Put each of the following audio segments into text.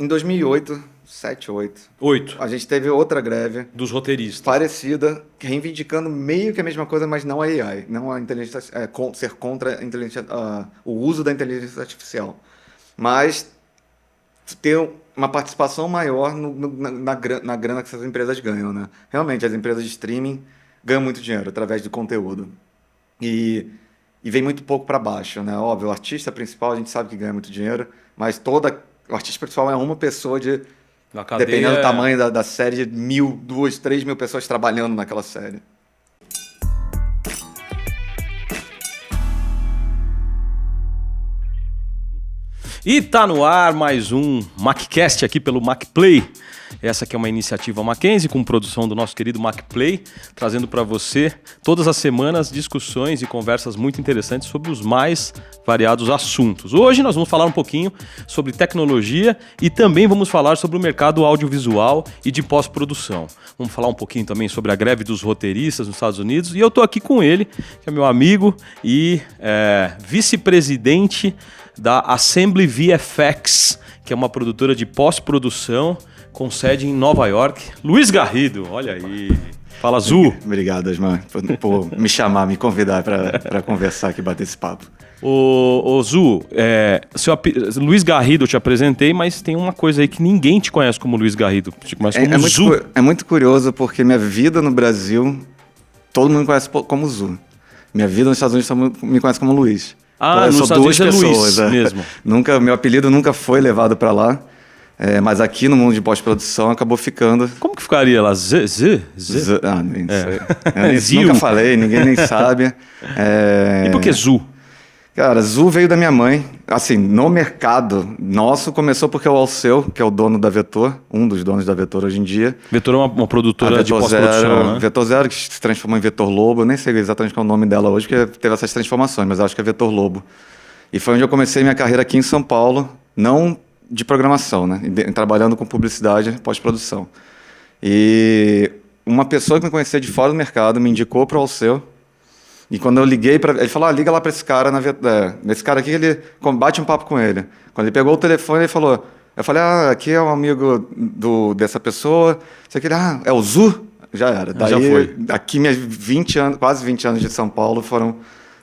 Em 2008, 7, 8, 8. a gente teve outra greve Dos roteiristas. parecida, reivindicando meio que a mesma coisa, mas não a AI, não a inteligência, ser contra a inteligência, o uso da inteligência artificial, mas ter uma participação maior na grana que essas empresas ganham, né? Realmente, as empresas de streaming ganham muito dinheiro através do conteúdo e, e vem muito pouco para baixo, né? Óbvio, o artista principal a gente sabe que ganha muito dinheiro, mas o artista principal é uma pessoa Na cadeia... dependendo do tamanho da série, de 1.000, 2.000, 3.000 pessoas trabalhando naquela série. E tá no ar mais um MacCast aqui pelo MacPlay. Essa aqui é uma iniciativa Mackenzie com produção do nosso querido MacPlay, trazendo para você todas as semanas discussões e conversas muito interessantes sobre os mais variados assuntos. Hoje nós vamos falar um pouquinho sobre tecnologia e também vamos falar sobre o mercado audiovisual e de pós-produção. Vamos falar um pouquinho também sobre a greve dos roteiristas nos Estados Unidos e eu tô aqui com ele, que é meu amigo e vice-presidente da Assembly VFX, que é uma produtora de pós-produção com sede em Nova York. Luiz Garrido, olha aí. Fala, Zu. Obrigado, Asman, por me chamar, me convidar para conversar aqui, bater esse papo. Ô Zu, Luiz Garrido eu te apresentei, mas tem uma coisa aí que ninguém te conhece como Luiz Garrido. Te conhece como Zu. É muito curioso porque minha vida no Brasil, todo mundo me conhece como Zu. Minha vida nos Estados Unidos me conhece como Luiz. Ah, nos Estados Unidos é Luiz mesmo. Meu apelido nunca foi levado para lá, mas aqui no mundo de pós-produção acabou ficando... Como que ficaria lá? Z? Nem sei. Eu nunca falei, ninguém nem sabe. E por que Zu? Cara, Zu veio da minha mãe. Assim, no mercado nosso começou porque o Alceu, que é o dono da Vetor, um dos donos da Vetor hoje em dia. Vetor é uma produtora de pós-produção, né? Vetor Zero, que se transformou em Vetor Lobo. Eu nem sei exatamente qual é o nome dela hoje, porque teve essas transformações, mas acho que é Vetor Lobo. E foi onde eu comecei minha carreira aqui em São Paulo, não de programação, né? Trabalhando com publicidade pós-produção. E uma pessoa que me conhecia de fora do mercado me indicou para o Alceu. E quando eu liguei para ele, falou: liga lá para esse cara, nesse cara aqui, ele bate um papo com ele. Quando ele pegou o telefone, ele falou, eu falei: aqui é um amigo dessa pessoa. Isso aqui, é o Zu? Já era. Daí, já foi. Aqui minhas 20 anos, quase 20 anos de São Paulo foram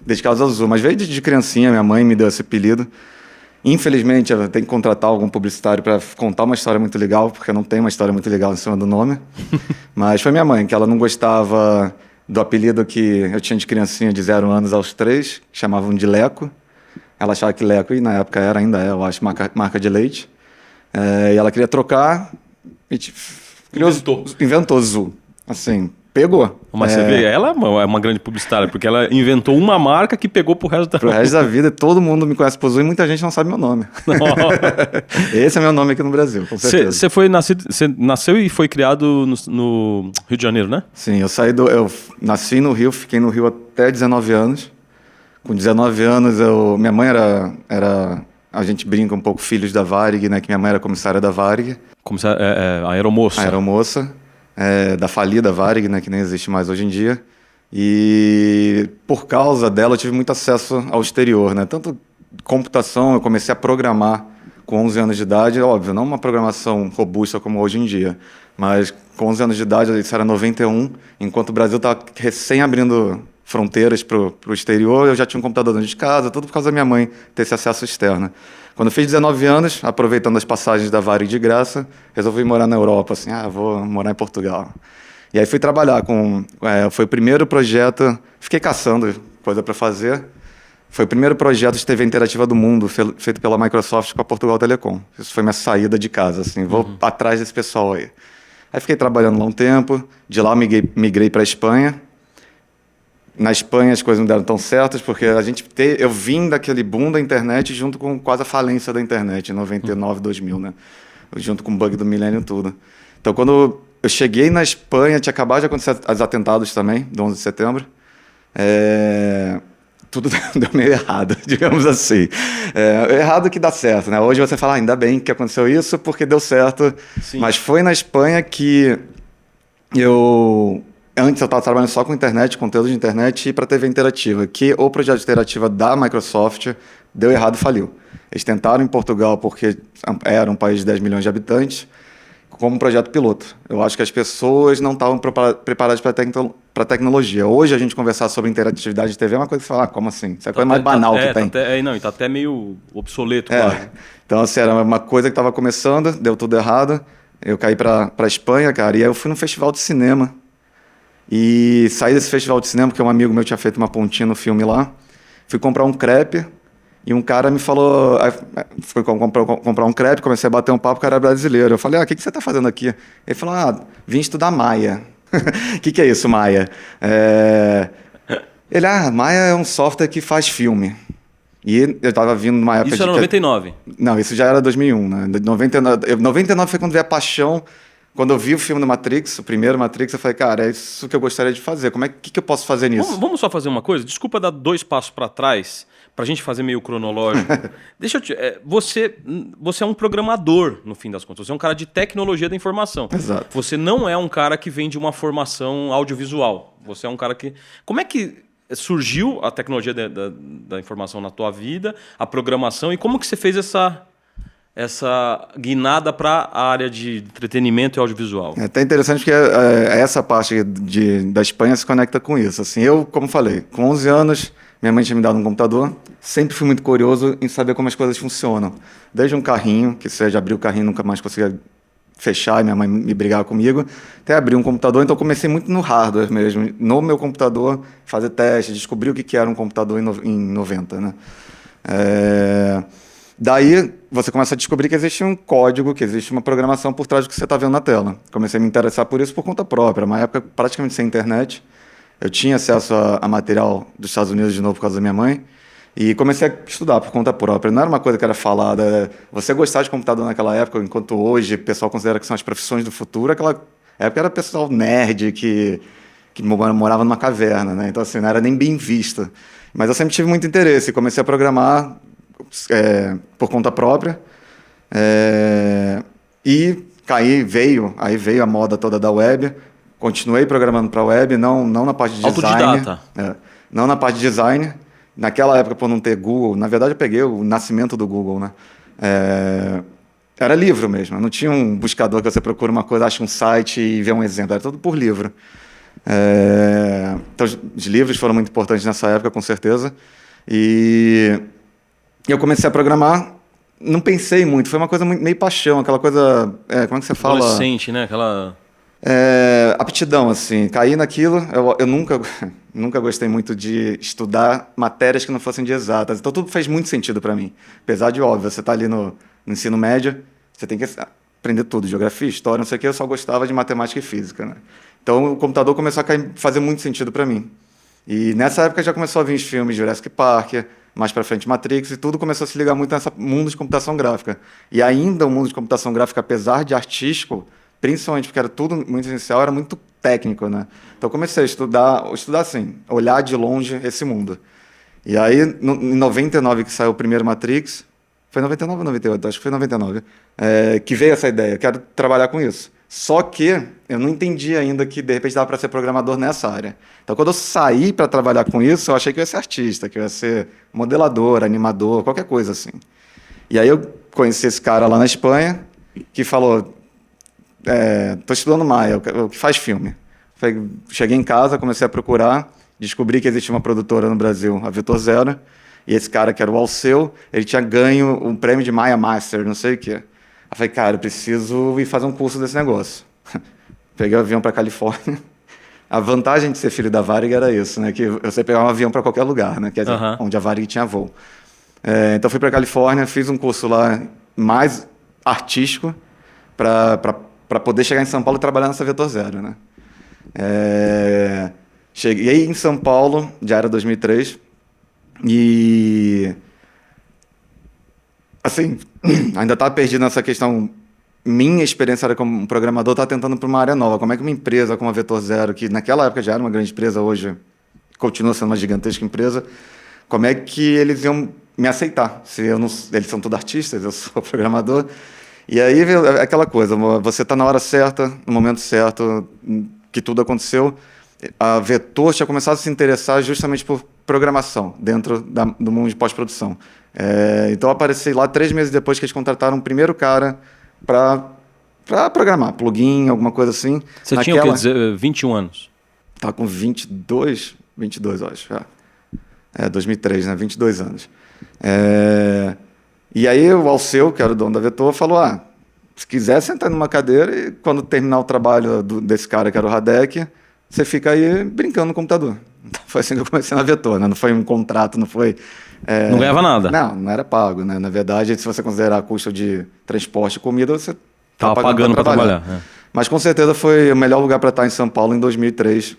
dedicados ao Zu. Mas veio de criancinha, minha mãe me deu esse apelido. Infelizmente, eu tenho que contratar algum publicitário para contar uma história muito legal, porque não tem uma história muito legal em cima do nome. Mas foi minha mãe, que ela não gostava do apelido que eu tinha de criancinha de 0 anos aos 3, que chamavam de Leco. Ela achava que Leco, e na época ainda é, eu acho, marca de leite. E ela queria trocar e inventou Zu. Assim, pegou. Mas você vê, ela é uma grande publicitária, porque ela inventou uma marca que pegou pro resto da vida. Pro resto da vida, todo mundo me conhece por Zu e muita gente não sabe meu nome. Esse é meu nome aqui no Brasil, com certeza. Você nasceu e foi criado no Rio de Janeiro, né? Sim, eu nasci no Rio, fiquei no Rio até 19 anos. Com 19 anos, minha mãe era... A gente brinca um pouco, filhos da Varig, né? Que minha mãe era comissária da Varig. A aeromoça. A aeromoça. Da falida Varig, né, que nem existe mais hoje em dia. E por causa dela eu tive muito acesso ao exterior, né? Tanto computação, eu comecei a programar com 11 anos de idade, óbvio, não uma programação robusta como hoje em dia, mas com 11 anos de idade, isso era 91, enquanto o Brasil estava recém abrindo fronteiras para o exterior, eu já tinha um computador dentro de casa, tudo por causa da minha mãe ter esse acesso externo. Quando eu fiz 19 anos, aproveitando as passagens da Varig de graça, resolvi morar na Europa, assim, vou morar em Portugal. E aí fui trabalhar foi o primeiro projeto, fiquei caçando coisa para fazer, foi o primeiro projeto de TV interativa do mundo, feito pela Microsoft com a Portugal Telecom. Isso foi minha saída de casa, assim, vou atrás desse pessoal aí. Aí fiquei trabalhando lá um tempo, de lá migrei para a Espanha. Na Espanha as coisas não deram tão certas, porque eu vim daquele boom da internet junto com quase a falência da internet, em 99, 2000, né? Junto com o bug do milênio e tudo. Então, quando eu cheguei na Espanha, tinha acabado de acontecer os atentados também, do 11 de setembro. Tudo deu meio errado, digamos assim. Errado que dá certo, né? Hoje você fala, ainda bem que aconteceu isso, porque deu certo. Sim. Mas foi na Espanha que Antes eu estava trabalhando só com internet, conteúdo de internet e para TV interativa, que o projeto interativa da Microsoft deu errado e faliu. Eles tentaram em Portugal porque era um país de 10 milhões de habitantes, como um projeto piloto. Eu acho que as pessoas não estavam preparadas para a tecnologia. Hoje a gente conversar sobre interatividade de TV é uma coisa que você fala, como assim? Isso é a coisa mais banal que tem. Não, e tá até meio obsoleto, quase. Então, assim, era uma coisa que estava começando, deu tudo errado. Eu caí para a Espanha, cara, e aí eu fui num festival de cinema. E saí desse festival de cinema, porque um amigo meu tinha feito uma pontinha no filme lá. Fui comprar um crepe. E um cara me falou, fui comprar um crepe, comecei a bater um papo, o cara era brasileiro. Eu falei, o que você está fazendo aqui? Ele falou, vim estudar Maia. O que é isso, Maia? Ele, Maia é um software que faz filme. E eu estava vindo numa época... Isso era 99? Não, isso já era 2001, né? 99 foi quando veio a paixão. Quando eu vi o filme do Matrix, o primeiro Matrix, eu falei, cara, é isso que eu gostaria de fazer. Que eu posso fazer nisso? Vamos só fazer uma coisa? Desculpa dar 2 passos para trás, para a gente fazer meio cronológico. Deixa eu te... Você é um programador, no fim das contas. Você é um cara de tecnologia da informação. Exato. Você não é um cara que vem de uma formação audiovisual. Você é um cara que... Como é que surgiu a tecnologia da informação na tua vida, a programação, e como que você fez essa guinada para a área de entretenimento e audiovisual? É até interessante porque essa parte da Espanha se conecta com isso. Assim, eu, como falei, com 11 anos, minha mãe tinha me dado um computador, sempre fui muito curioso em saber como as coisas funcionam. Desde um carrinho, que você já abriu o carrinho, nunca mais conseguia fechar, e minha mãe me brigava comigo, até abrir um computador. Então, comecei muito no hardware mesmo, no meu computador, fazer testes, descobrir o que era um computador em 90, né? Daí, você começa a descobrir que existe um código, que existe uma programação por trás do que você está vendo na tela. Comecei a me interessar por isso por conta própria. Uma época praticamente sem internet. Eu tinha acesso a material dos Estados Unidos de novo por causa da minha mãe. E comecei a estudar por conta própria. Não era uma coisa que era falada. Você gostar de computador naquela época, enquanto hoje o pessoal considera que são as profissões do futuro, aquela época era pessoal nerd que morava numa caverna, né? Então, assim, não era nem bem vista. Mas eu sempre tive muito interesse. Comecei a programar por conta própria. E veio a moda toda da web. Continuei programando para a web, não na parte de design. Autodidata. Não na parte de design. Naquela época, por não ter Google, na verdade eu peguei o nascimento do Google, né? Era livro mesmo, não tinha um buscador que você procura uma coisa, acha um site e vê um exemplo, era tudo por livro. Então, os livros foram muito importantes nessa época, com certeza. E eu comecei a programar, não pensei muito, foi uma coisa meio paixão, aquela coisa, como é que você fala? Adolescente, né? Aquela... aptidão, assim, caí naquilo. Eu nunca gostei muito de estudar matérias que não fossem de exatas, então tudo fez muito sentido para mim. Apesar de, óbvio, você tá ali no ensino médio, você tem que aprender tudo, geografia, história, não sei o que, eu só gostava de matemática e física, né? Então o computador começou a fazer muito sentido para mim. E nessa época já começou a vir os filmes Jurassic Park, mais para frente Matrix, e tudo começou a se ligar muito nesse mundo de computação gráfica. E ainda o mundo de computação gráfica, apesar de artístico, principalmente porque era tudo muito essencial, era muito técnico, né? Então eu comecei a estudar assim, olhar de longe esse mundo. E aí, em 99 que saiu o primeiro Matrix, foi 99 ou 98? Acho que foi 99, que veio essa ideia, quero trabalhar com isso. Só que eu não entendi ainda que, de repente, dava para ser programador nessa área. Então, quando eu saí para trabalhar com isso, eu achei que eu ia ser artista, que eu ia ser modelador, animador, qualquer coisa assim. E aí eu conheci esse cara lá na Espanha, que falou... Estou estudando Maia, o que faz filme. Cheguei em casa, comecei a procurar, descobri que existia uma produtora no Brasil, a Vetor Zero, e esse cara, que era o Alceu, ele tinha ganho um prêmio de Maya Master, não sei o quê. Eu falei, cara, eu preciso ir fazer um curso desse negócio. Peguei o avião para Califórnia. A vantagem de ser filho da Varig era isso, né? Que você pegava um avião para qualquer lugar, né? Quer dizer, onde a Varig tinha voo. Então fui para Califórnia, fiz um curso lá mais artístico para poder chegar em São Paulo e trabalhar nessa Vetor Zero, né? Cheguei em São Paulo, já era 2003, e... assim, ainda estava perdido nessa questão. Minha experiência era como programador, estava tentando para uma área nova. Como é que uma empresa como a Vetor Zero, que naquela época já era uma grande empresa, hoje continua sendo uma gigantesca empresa, como é que eles iam me aceitar? Se eu não, eles são todos artistas, eu sou programador. E aí aquela coisa, você está na hora certa, no momento certo, que tudo aconteceu. a Vetor tinha começado a se interessar justamente por programação dentro do mundo de pós-produção. Então eu apareci lá 3 meses depois que eles contrataram o primeiro cara para programar, plugin, alguma coisa assim. Você tinha o quê? 21 anos? Tá com 22, eu acho. 2003, né? 22 anos. E aí o Alceu, que era o dono da Vetor, falou, se quiser sentar numa cadeira e quando terminar o trabalho desse cara que era o Radek, você fica aí brincando no computador. Então, foi assim que eu comecei na Vetor, né? Não foi um contrato, não foi... Não ganhava nada? Não era pago, né? Na verdade, se você considerar custo de transporte e comida, você estava pagando para trabalhar. Mas com certeza foi o melhor lugar para estar em São Paulo em 2003.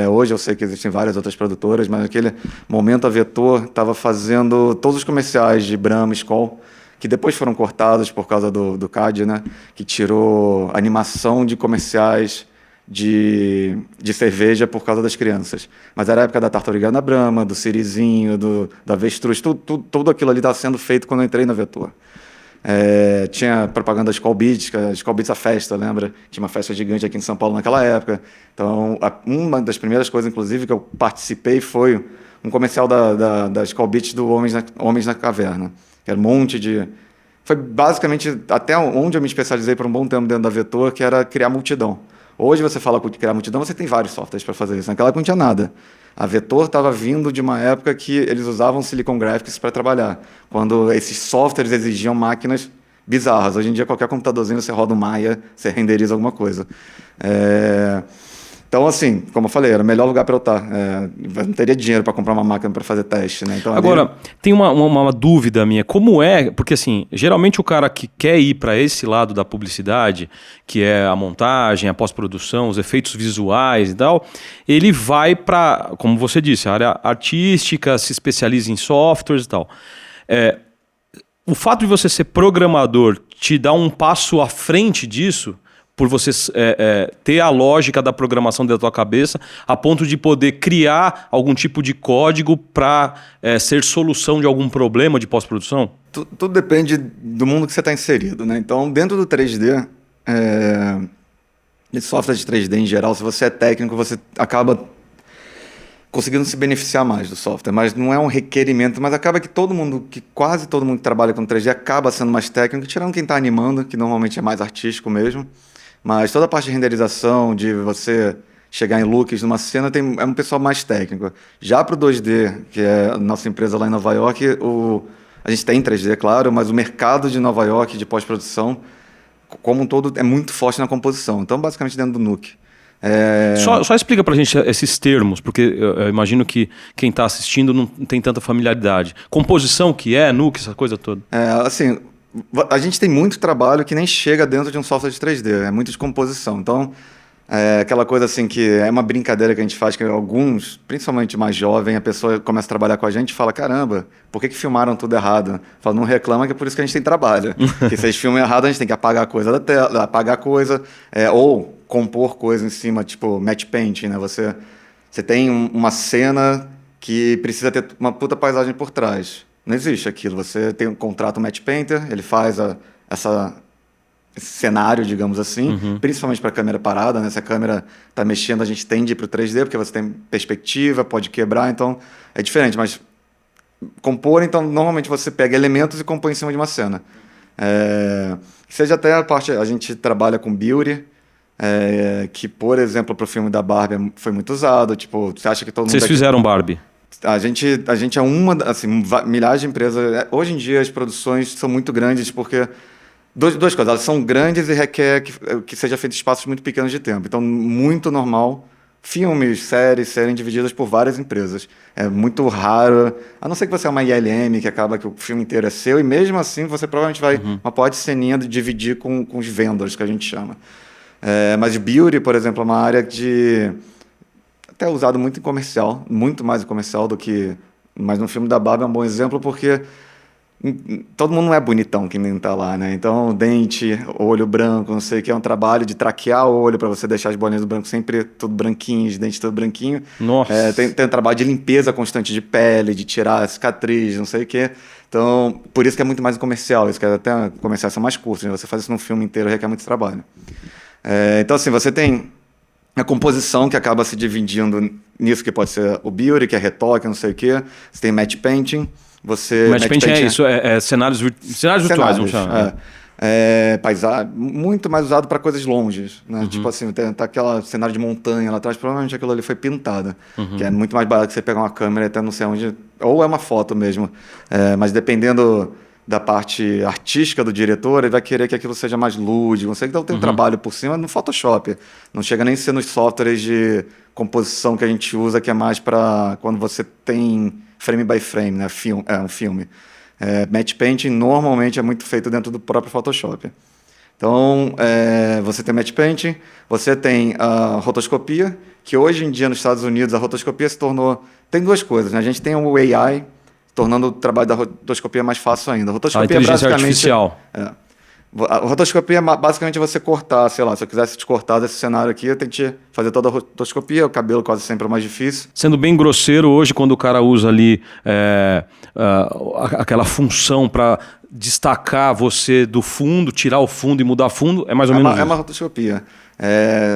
Hoje eu sei que existem várias outras produtoras, mas naquele momento a Vetor estava fazendo todos os comerciais de Brahma, Skol, que depois foram cortados por causa do CAD, né? Que tirou animação de comerciais de cerveja por causa das crianças. Mas era a época da Tartaruga na Brahma, do Sirizinho, da Avestruz, tudo aquilo ali estava sendo feito quando eu entrei na Vetor. Tinha propaganda da Skol Beats, a festa, lembra? Tinha uma festa gigante aqui em São Paulo naquela época. Então, uma das primeiras coisas, inclusive, que eu participei foi um comercial da Skol Beats do Homens na Caverna. Que era um monte de... Foi basicamente até onde eu me especializei por um bom tempo dentro da Vetor, que era criar multidão. Hoje você fala que criar multidão, você tem vários softwares para fazer isso. Naquela época não tinha nada. A Vetor estava vindo de uma época que eles usavam Silicon Graphics para trabalhar, quando esses softwares exigiam máquinas bizarras. Hoje em dia, qualquer computadorzinho, você roda um Maya, você renderiza alguma coisa. Então, assim, como eu falei, era o melhor lugar para eu estar. Eu não teria dinheiro para comprar uma máquina para fazer teste, né? Então, agora, tem uma dúvida minha. Como é... Porque, assim, geralmente o cara que quer ir para esse lado da publicidade, que é a montagem, a pós-produção, os efeitos visuais e tal, ele vai para, como você disse, a área artística, se especializa em softwares e tal. O fato de você ser programador te dá um passo à frente disso, por você ter a lógica da programação dentro da tua cabeça, a ponto de poder criar algum tipo de código para ser solução de algum problema de pós-produção? Tudo depende do mundo que você está inserido, né? Então, dentro do 3D, de software de 3D em geral, se você é técnico, você acaba conseguindo se beneficiar mais do software, mas não é um requerimento, mas acaba que quase todo mundo que trabalha com 3D acaba sendo mais técnico, tirando quem está animando, que normalmente é mais artístico mesmo. Mas toda a parte de renderização, de você chegar em looks numa cena, é um pessoal mais técnico. Já para o 2D, que é a nossa empresa lá em Nova York, a gente tem 3D, claro, mas o mercado de Nova York de pós-produção, como um todo, é muito forte na composição. Então, basicamente, dentro do Nuke. Só explica pra gente esses termos, porque eu imagino que quem está assistindo não tem tanta familiaridade. Composição, que é, Nuke, essa coisa toda. Assim... A gente tem muito trabalho que nem chega dentro de um software de 3D, é muito de composição. Então, aquela coisa assim que é uma brincadeira que a gente faz, que alguns, principalmente mais jovem, a pessoa começa a trabalhar com a gente e fala, caramba, por que filmaram tudo errado? Fala, não reclama que é por isso que a gente tem trabalho. Porque se eles filmam errado, a gente tem que apagar coisa da tela, apagar coisa, ou compor coisa em cima, tipo match painting, né? Você tem uma cena que precisa ter uma puta paisagem por trás. Não existe aquilo. Você tem um contrato match painter, ele faz esse cenário, digamos assim, principalmente para a câmera parada, né? Se a câmera está mexendo, a gente tende para o 3D, porque você tem perspectiva, pode quebrar, então é diferente. Mas compor, então, normalmente você pega elementos e compõe em cima de uma cena. Seja até a parte... A gente trabalha com beauty, que, por exemplo, para o filme da Barbie foi muito usado. Tipo, você acha que todo mundo... Vocês fizeram Barbie? A gente é uma, assim, milhares de empresas. Hoje em dia as produções são muito grandes porque duas coisas, elas são grandes e requer que seja feito em espaços muito pequenos de tempo. Então, muito normal, filmes, séries serem divididas por várias empresas. É muito raro, a não ser que você é uma ILM, que acaba que o filme inteiro é seu, e mesmo assim você provavelmente vai uma pode ceninha de dividir com os vendors, que a gente chama. Mas beauty, por exemplo, é uma área até usado muito em comercial, muito mais em comercial do que... Mas no filme da Barbie é um bom exemplo porque todo mundo não é bonitão que nem tá lá, né? Então, dente, olho branco, não sei o que, é um trabalho de traquear o olho para você deixar as bolinhas do branco sempre tudo branquinho, os dentes tudo branquinho. Nossa! Tem um trabalho de limpeza constante de pele, de tirar a cicatriz, não sei o que. Então, por isso que é muito mais em comercial. Isso que até comerciais são mais curtos, né? Você faz isso num filme inteiro requer muito trabalho. Então, assim, você tem A composição que acaba se dividindo nisso, que pode ser o beauty, que é retoque, não sei o quê. Você tem matte painting. Matte painting é isso, cenários virtuais, vamos chamar. Paisagem, muito mais usado para coisas longes, né? Tipo assim, tá aquela cenário de montanha lá atrás, provavelmente aquilo ali foi pintado, que é muito mais barato que você pegar uma câmera e até não sei onde, ou é uma foto mesmo, mas dependendo da parte artística do diretor, ele vai querer que aquilo seja mais lúdico, não sei, então tem um trabalho por cima no Photoshop, não chega nem a ser nos softwares de composição que a gente usa, que é mais para quando você tem frame by frame, né? Um filme. Matte painting normalmente é muito feito dentro do próprio Photoshop. Então, você tem matte painting, você tem a rotoscopia, que hoje em dia nos Estados Unidos a rotoscopia se tornou... Tem duas coisas, né? A gente tem o AI, tornando o trabalho da rotoscopia mais fácil ainda. A rotoscopia inteligência artificial. A rotoscopia basicamente você cortar, sei lá, se eu quisesse te cortar desse cenário aqui, eu tenho que fazer toda a rotoscopia, o cabelo quase sempre é o mais difícil. Sendo bem grosseiro, hoje quando o cara usa ali aquela função para destacar você do fundo, tirar o fundo e mudar fundo, é mais ou menos isso. É uma rotoscopia.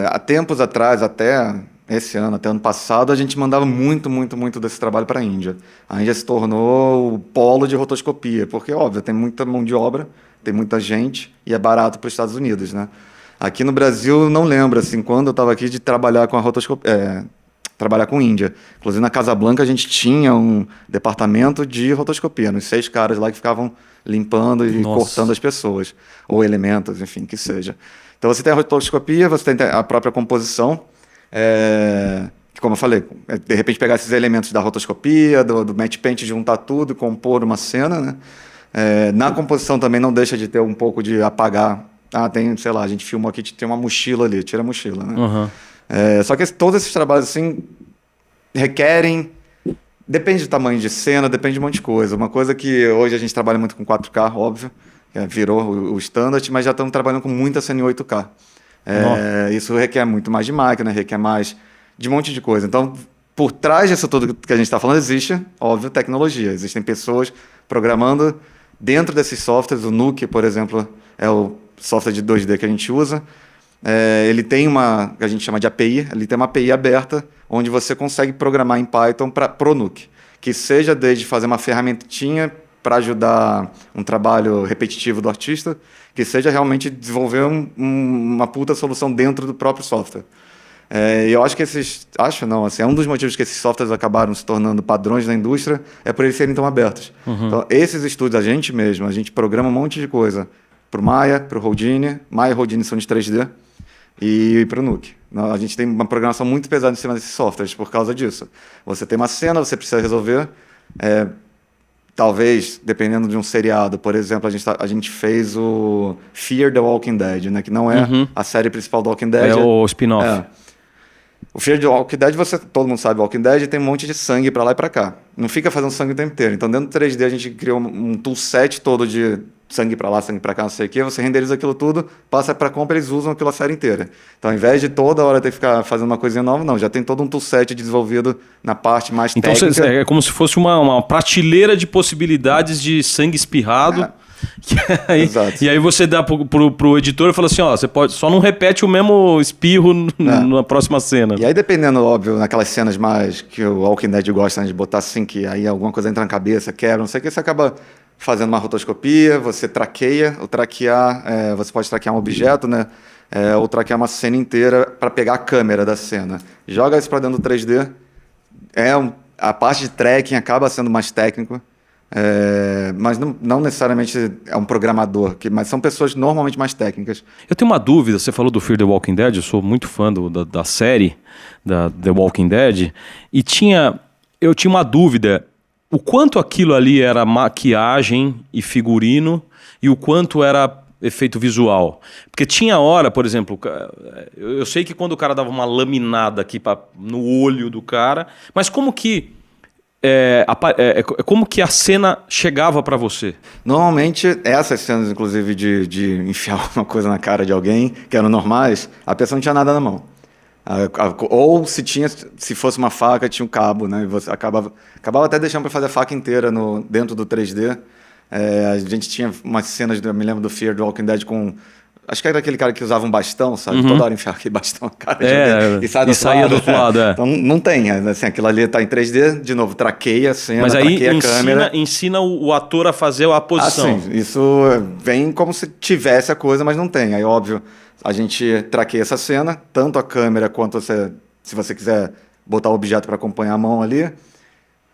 Há tempos atrás, até esse ano, até ano passado, a gente mandava muito desse trabalho para a Índia. A Índia se tornou o polo de rotoscopia, porque, óbvio, tem muita mão de obra, tem muita gente e é barato para os Estados Unidos, né? Aqui no Brasil, não lembro, assim, quando eu estava aqui de trabalhar com a rotoscopia, trabalhar com Índia. Inclusive, na Casa Blanca, a gente tinha um departamento de rotoscopia, uns 6 caras lá que ficavam limpando e cortando as pessoas, ou elementos, enfim, que seja. Então, você tem a rotoscopia, você tem a própria composição, que, como eu falei, de repente pegar esses elementos da rotoscopia, do matte paint, juntar tudo e compor uma cena, né? Na composição também não deixa de ter um pouco de apagar. Tem, sei lá, a gente filmou aqui, tem uma mochila ali, tira a mochila, né? Só que todos esses trabalhos, assim, requerem... Depende do tamanho de cena, depende de um monte de coisa. Uma coisa que hoje a gente trabalha muito com 4K, óbvio, virou o standard, mas já estamos trabalhando com muita cena em 8K. Isso requer muito mais de máquina, requer mais de um monte de coisa. Então, por trás disso tudo que a gente está falando, existe, óbvio, tecnologia. Existem pessoas programando dentro desses softwares. O Nuke, por exemplo, é o software de 2D que a gente usa. Ele tem uma, que a gente chama de API, ele tem uma API aberta, onde você consegue programar em Python pro Nuke. Que seja desde fazer uma ferramentinha para ajudar um trabalho repetitivo do artista, que seja realmente desenvolver uma puta solução dentro do próprio software. E eu acho que é um dos motivos que esses softwares acabaram se tornando padrões na indústria, é por eles serem tão abertos. Então, esses estúdios, a gente programa um monte de coisa para o Maya, para o Houdini. Maya e Houdini são de 3D, e para o Nuke. A gente tem uma programação muito pesada em cima desses softwares por causa disso. Você tem uma cena, você precisa resolver. Talvez, dependendo de um seriado, por exemplo, a gente fez o Fear the Walking Dead, né, que não é a série principal do Walking Dead. É o spin-off. O Fear the Walking Dead, todo mundo sabe, Walking Dead tem um monte de sangue para lá e para cá. Não fica fazendo sangue o tempo inteiro. Então, dentro do 3D, a gente criou um toolset todo de sangue para lá, sangue para cá, não sei o quê. Você renderiza aquilo tudo, passa para compra, eles usam aquilo a série inteira. Então, ao invés de toda hora ter que ficar fazendo uma coisinha nova, não, já tem todo um toolset desenvolvido na parte mais técnica. Então, é como se fosse uma prateleira de possibilidades de sangue espirrado. E aí você dá pro editor e fala assim, você pode, só não repete o mesmo espirro na próxima cena. E aí, dependendo, óbvio, naquelas cenas mais que o Walking Dead gosta, né, de botar assim, que aí alguma coisa entra na cabeça, quebra, não sei o que, você acaba fazendo uma rotoscopia, você traqueia. Você pode traquear um objeto, né? Ou traquear uma cena inteira para pegar a câmera da cena. Joga isso para dentro do 3D. A parte de tracking acaba sendo mais técnico. Mas não necessariamente é um programador, mas são pessoas normalmente mais técnicas. Eu tenho uma dúvida, você falou do Fear the Walking Dead, eu sou muito fã da série da The Walking Dead, e eu tinha uma dúvida, o quanto aquilo ali era maquiagem e figurino e o quanto era efeito visual. Porque tinha hora, por exemplo, eu sei que quando o cara dava uma laminada aqui no olho do cara, mas como que a cena chegava para você? Normalmente, essas cenas, inclusive, de enfiar uma coisa na cara de alguém, que eram normais, a pessoa não tinha nada na mão. Ou se fosse uma faca, tinha um cabo, né? E você acabava até deixando para fazer a faca inteira dentro do 3D. A gente tinha umas cenas, eu me lembro do Fear the Walking Dead com Acho que era aquele cara que usava um bastão, sabe? Toda hora enfiava aquele bastão na cara e sai saía do outro lado. Então não tem, assim, aquilo ali tá em 3D, de novo, traqueia a cena, mas aí traqueia a câmera. ensina o ator a fazer a posição. Sim, isso vem como se tivesse a coisa, mas não tem. Aí, óbvio, a gente traqueia essa cena, tanto a câmera quanto se você quiser botar o objeto para acompanhar a mão ali,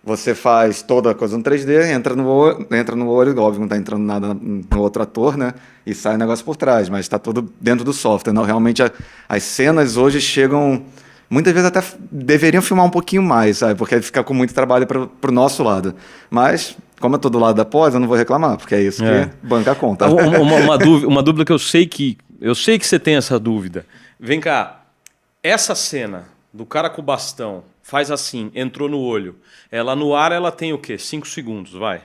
você faz toda a coisa no 3D, entra no olho, óbvio, não está entrando nada no outro ator, né? E sai o negócio por trás, mas está tudo dentro do software. Não, realmente, as cenas hoje chegam... Muitas vezes até deveriam filmar um pouquinho mais, sabe? Porque fica com muito trabalho para o nosso lado. Mas, como eu estou do lado da pós, eu não vou reclamar, porque é isso que banca a conta. Uma dúvida que eu sei que você tem essa dúvida. Vem cá, essa cena do cara com o bastão, faz assim, entrou no olho. Ela no ar, ela tem o quê? 5 segundos, vai.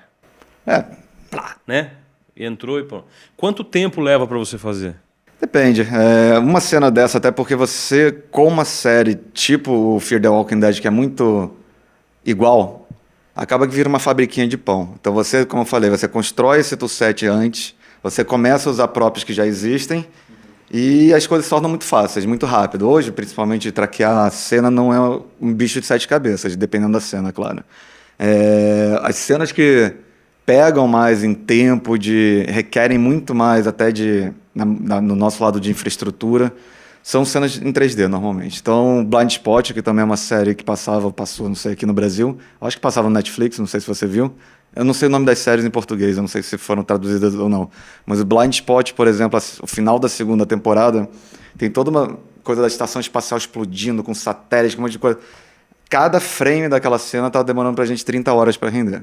Né? Entrou e pô. Quanto tempo leva para você fazer? Depende. Uma cena dessa, até porque você, com uma série tipo o Fear the Walking Dead, que é muito igual, acaba que vira uma fabriquinha de pão. Então você, como eu falei, você constrói esse toolset antes, você começa a usar props que já existem e as coisas se tornam muito fáceis, muito rápido. Hoje, principalmente, traquear a cena não é um bicho de 7 cabeças, dependendo da cena, claro. As cenas que pegam mais em tempo, requerem muito mais até no nosso lado de infraestrutura, são cenas em 3D normalmente. Então, Blind Spot, que também é uma série que passou, não sei, aqui no Brasil, acho que passava no Netflix, não sei se você viu. Eu não sei o nome das séries em português, eu não sei se foram traduzidas ou não. Mas o Blind Spot, por exemplo, o final da segunda temporada, tem toda uma coisa da estação espacial explodindo, com satélites, com um monte de coisa. Cada frame daquela cena estava demorando pra gente 30 horas para render.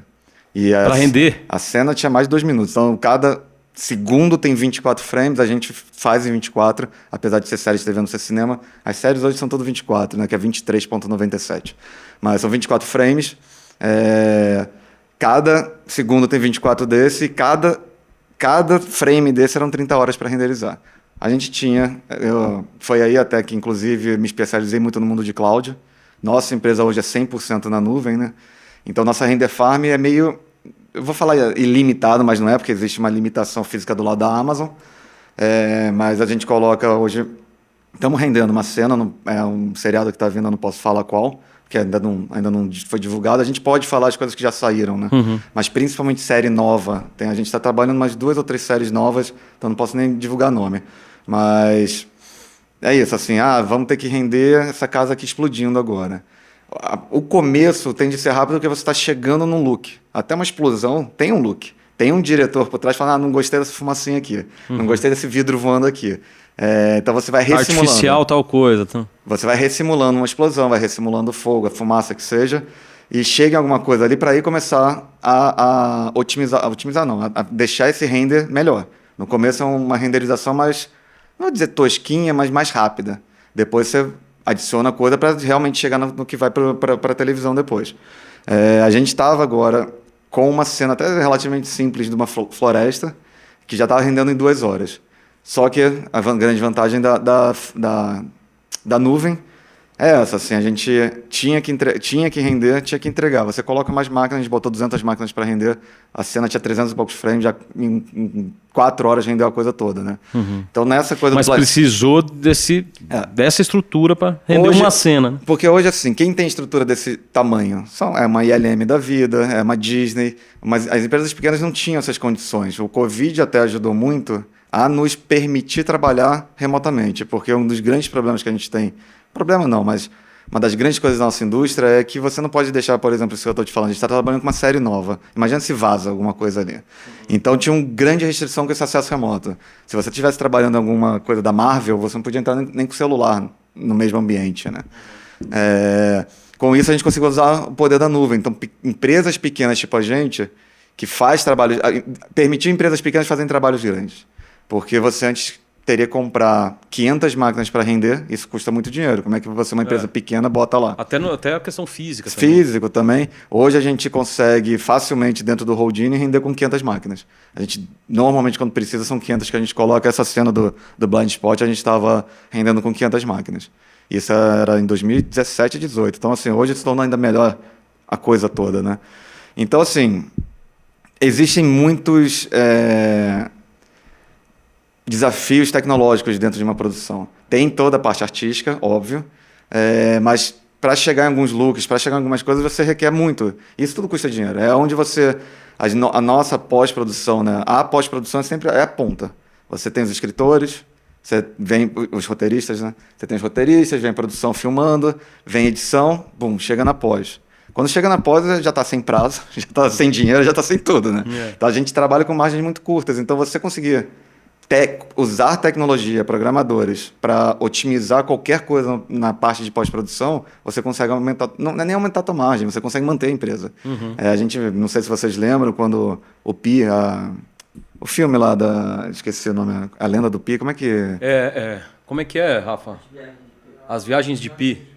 Para render? A cena tinha mais de 2 minutos. Então, cada segundo tem 24 frames, a gente faz em 24, apesar de ser série de TV, não ser cinema. As séries hoje são todas 24, né, que é 23,97. Mas são 24 frames. Cada segundo tem 24 desse, e cada frame desse eram 30 horas para renderizar. A gente foi aí até que, inclusive, me especializei muito no mundo de cloud. Nossa empresa hoje é 100% na nuvem, né? Então, nossa render farm é meio... Eu vou falar ilimitado, mas não é, porque existe uma limitação física do lado da Amazon. Mas a gente coloca hoje... Estamos rendendo uma cena, é um seriado que está vindo, eu não posso falar qual, porque ainda não foi divulgado. A gente pode falar as coisas que já saíram, né? Mas principalmente série nova. A gente está trabalhando umas 2 ou 3 séries novas, então não posso nem divulgar nome. Mas é isso, assim, vamos ter que render essa casa aqui explodindo agora. O começo tende a ser rápido porque você está chegando num look. Até uma explosão tem um look. Tem um diretor por trás falando, não gostei dessa fumacinha aqui. Não gostei desse vidro voando aqui. Então você vai ressimulando. Artificial tal coisa. Tá? Você vai ressimulando uma explosão, vai ressimulando fogo, a fumaça que seja, e chega em alguma coisa ali para aí começar a otimizar não, a deixar esse render melhor. No começo é uma renderização mais, não vou dizer tosquinha, mas mais rápida. Depois você adiciona coisa para realmente chegar no que vai para a televisão depois. A gente estava agora com uma cena até relativamente simples de uma floresta, que já estava rendendo em 2 horas. Só que a grande vantagem da nuvem é essa, assim, a gente tinha que render, tinha que entregar. Você coloca mais máquinas, a gente botou 200 máquinas para render, a cena tinha 300 e poucos frames, já em 4 horas rendeu a coisa toda, né? Então nessa coisa... Mas precisou dessa estrutura para render hoje, uma cena. Né? Porque hoje, assim, quem tem estrutura desse tamanho é uma ILM da vida, é uma Disney, mas as empresas pequenas não tinham essas condições. O Covid até ajudou muito a nos permitir trabalhar remotamente, porque um dos grandes problemas que a gente tem, problema não, mas uma das grandes coisas da nossa indústria é que você não pode deixar, por exemplo, isso que eu estou te falando, a gente está trabalhando com uma série nova, imagina se vaza alguma coisa ali. Então tinha uma grande restrição com esse acesso remoto. Se você estivesse trabalhando em alguma coisa da Marvel, você não podia entrar nem com o celular no mesmo ambiente, né? Com isso a gente conseguiu usar o poder da nuvem. Então empresas pequenas tipo a gente, que faz trabalho, permitiu empresas pequenas fazerem trabalhos grandes. Porque você antes teria que comprar 500 máquinas para render, isso custa muito dinheiro. Como é que você, uma empresa pequena, bota lá? Até a questão física também. Físico também. Hoje a gente consegue facilmente, dentro do Houdini, render com 500 máquinas. A gente, normalmente, quando precisa, são 500 que a gente coloca. Essa cena do Blind Spot, a gente estava rendendo com 500 máquinas. Isso era em 2017 e 2018. Então, assim, hoje se tornou ainda melhor a coisa toda, né? Então, assim, existem muitos... desafios tecnológicos dentro de uma produção. Tem toda a parte artística, óbvio, mas para chegar em alguns looks, para chegar em algumas coisas, você requer muito. Isso tudo custa dinheiro. É onde você... A nossa pós-produção, né? A pós-produção sempre é a ponta. Você tem os escritores, você vem os roteiristas, né? Você tem os roteiristas, vem a produção filmando, vem edição, bum, chega na pós. Quando chega na pós, já está sem prazo, já está sem dinheiro, já está sem tudo, né? Então a gente trabalha com margens muito curtas. Então você conseguir usar tecnologia, programadores, para otimizar qualquer coisa na parte de pós-produção, você consegue aumentar, não é nem aumentar a tua margem, você consegue manter a empresa. A gente, não sei se vocês lembram, quando o Pi, o filme lá esqueci o nome, A Lenda do Pi, como é que... Como é que é, Rafa? As Viagens de Pi.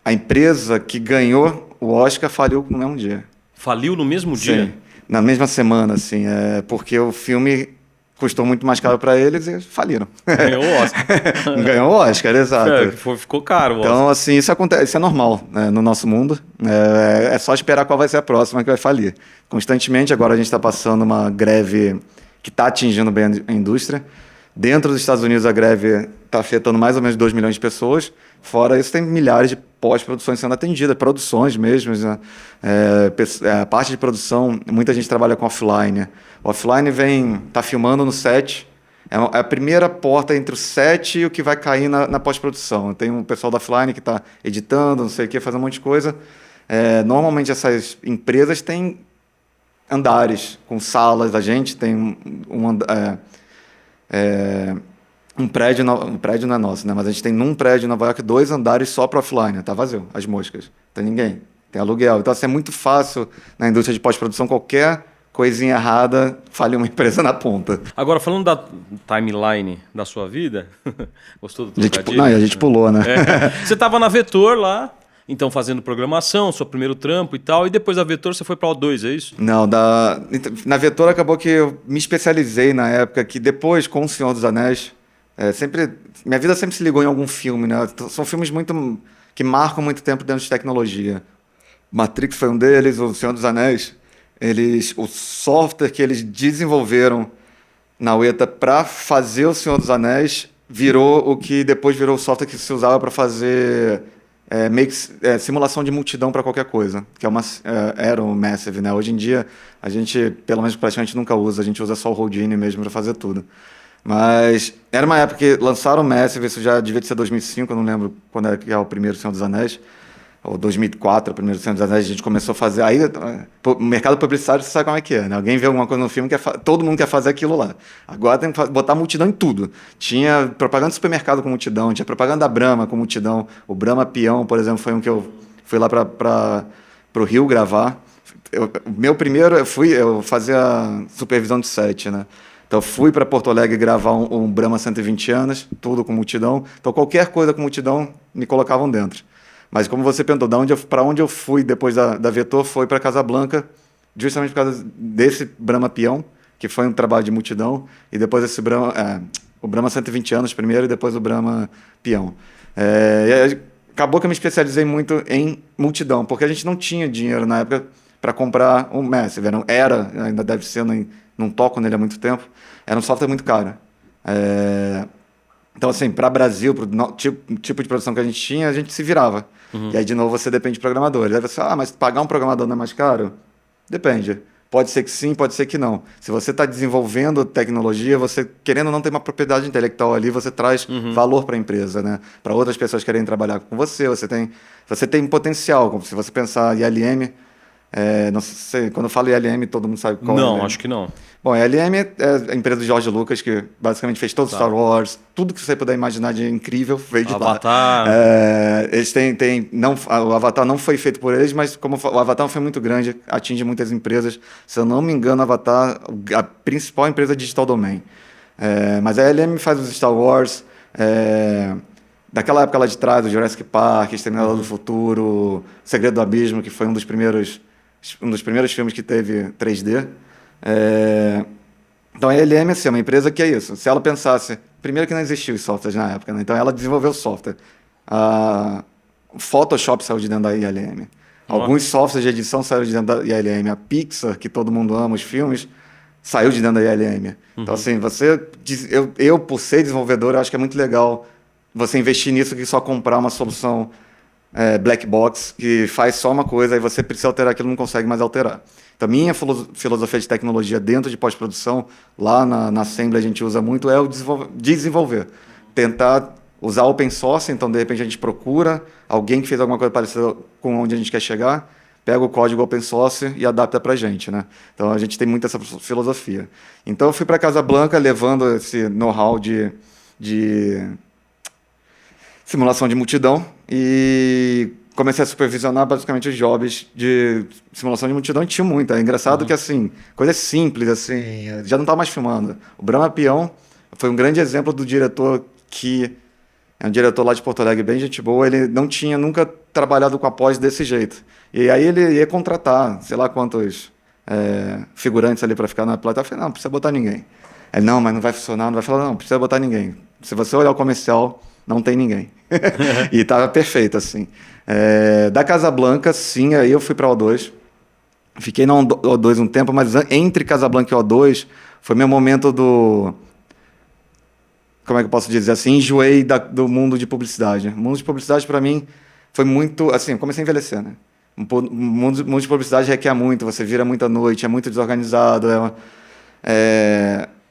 A empresa que ganhou o Oscar faliu no mesmo dia. Faliu no mesmo dia? Sim, na mesma semana, assim, porque o filme custou muito mais caro para eles e faliram. Ganhou o Oscar. Ganhou o Oscar, exato. Ficou caro o Oscar. Então, assim, isso acontece, isso é normal, né, no nosso mundo. É só esperar qual vai ser a próxima que vai falir. Constantemente, agora a gente está passando uma greve que está atingindo bem a indústria. Dentro dos Estados Unidos, a greve está afetando mais ou menos 2 milhões de pessoas. Fora isso, tem milhares de pós-produções sendo atendidas, produções mesmo. Né? A parte de produção, muita gente trabalha com offline. O offline está filmando no set. É a primeira porta entre o set e o que vai cair na pós-produção. Tem um pessoal do offline que está editando, não sei o que, fazendo um monte de coisa. Normalmente, essas empresas têm andares com salas. A gente tem um prédio não é nosso, né? Mas a gente tem num prédio em Nova York 2 andares só para offline, tá vazio, as moscas, não tem ninguém, tem aluguel. Então assim, é muito fácil na indústria de pós-produção, qualquer coisinha errada falir uma empresa na ponta. Agora, falando da timeline da sua vida, gostou do trocadilho? A gente pulou, né? Você estava na Vetor lá, então fazendo programação, seu primeiro trampo e tal, e depois da Vetor você foi para a O2, é isso? Não, na Vetor acabou que eu me especializei na época que depois, com O Senhor dos Anéis, minha vida sempre se ligou em algum filme, né? São filmes que marcam muito tempo dentro de tecnologia. Matrix foi um deles, O Senhor dos Anéis. O software que eles desenvolveram na UETA para fazer O Senhor dos Anéis virou o que depois virou o software que se usava para fazer simulação de multidão para qualquer coisa, que era o Massive, né? Hoje em dia, a gente, pelo menos praticamente nunca usa, a gente usa só o Houdini mesmo para fazer tudo. Mas era uma época que lançaram o Massive, isso já devia ser 2005, eu não lembro quando era que é o primeiro Senhor dos Anéis, ou 2004, o primeiro Senhor dos Anéis, a gente começou a fazer. Aí, o mercado publicitário, você sabe como é que é, né? Alguém vê alguma coisa no filme, todo mundo quer fazer aquilo lá. Agora tem que botar multidão em tudo. Tinha propaganda de supermercado com multidão, tinha propaganda da Brahma com multidão. O Brahma Peão, por exemplo, foi um que eu fui lá para o Rio gravar. Meu primeiro, eu fazia supervisão de set, né? Então, fui para Porto Alegre gravar um Brahma 120 anos, tudo com multidão. Então, qualquer coisa com multidão, me colocavam dentro. Mas como você perguntou, para onde eu fui depois da Vetor, foi para Casablanca, justamente por causa desse Brahma Peão, que foi um trabalho de multidão, e depois o Brahma 120 anos primeiro, e depois o Brahma Peão. Acabou que eu me especializei muito em multidão, porque a gente não tinha dinheiro na época para comprar um Massive. Ainda deve ser, não toco nele há muito tempo, era um software muito caro. Então, assim, para Brasil, para o tipo de produção que a gente tinha, a gente se virava. E aí, de novo, você depende de programadores. Aí você mas pagar um programador não é mais caro? Depende. Pode ser que sim, pode ser que não. Se você está desenvolvendo tecnologia, você, querendo ou não, ter uma propriedade intelectual ali, você traz valor para a empresa, né? Para outras pessoas que querem trabalhar com você, você tem potencial. Se você pensar em ILM, não sei, quando eu falo ILM, todo mundo sabe qual é. Não, acho que não. Bom, a ILM é a empresa do George Lucas, que basicamente fez todo Star Wars, tudo que você puder imaginar de incrível veio de lá. Avatar. Eles o Avatar não foi feito por eles, mas como o Avatar foi muito grande, atinge muitas empresas. Se eu não me engano, o Avatar, a principal empresa digital domain. Mas a ILM faz os Star Wars, daquela época lá de trás, o Jurassic Park, Exterminador do Futuro, Segredo do Abismo, que foi um dos primeiros filmes que teve 3D. Então a ILM é uma empresa que é isso. Se ela pensasse, primeiro que não existia os softwares na época, né? Então ela desenvolveu o software. O Photoshop saiu de dentro da ILM. Alguns softwares de edição saíram de dentro da ILM. A Pixar, que todo mundo ama, os filmes, saiu de dentro da ILM. Então, assim, eu, por ser desenvolvedor, eu acho que é muito legal você investir nisso que só comprar uma solução black box, que faz só uma coisa, aí você precisa alterar aquilo, não consegue mais alterar. Então, minha filosofia de tecnologia dentro de pós-produção, lá na Assembly a gente usa muito, é o desenvolver. Tentar usar open source, então, de repente, a gente procura alguém que fez alguma coisa parecida com onde a gente quer chegar, pega o código open source e adapta para a gente, né? Então, a gente tem muito essa filosofia. Então, eu fui para Casablanca levando esse know-how de simulação de multidão e comecei a supervisionar basicamente os jobs de simulação de multidão e tinha muito. É engraçado que, assim, coisas simples, assim, já não estava mais filmando. O Brahma Peão foi um grande exemplo do diretor que é um diretor lá de Porto Alegre, bem gente boa, ele não tinha nunca trabalhado com a pós desse jeito. E aí ele ia contratar, sei lá quantos figurantes ali para ficar na plateia. Eu falei, não precisa botar ninguém. Ele, não, mas não vai funcionar, não vai falar, não precisa botar ninguém. Se você olhar o comercial, não tem ninguém. E estava perfeito, assim. Da Casablanca, sim, aí eu fui para O2. Fiquei na O2 um tempo, mas entre Casablanca e O2 foi meu momento do... Como é que eu posso dizer assim? Enjoei do mundo de publicidade. O mundo de publicidade, para mim, foi muito... Assim, eu comecei a envelhecer, né? O mundo de publicidade requer muito, você vira muita noite, é muito desorganizado,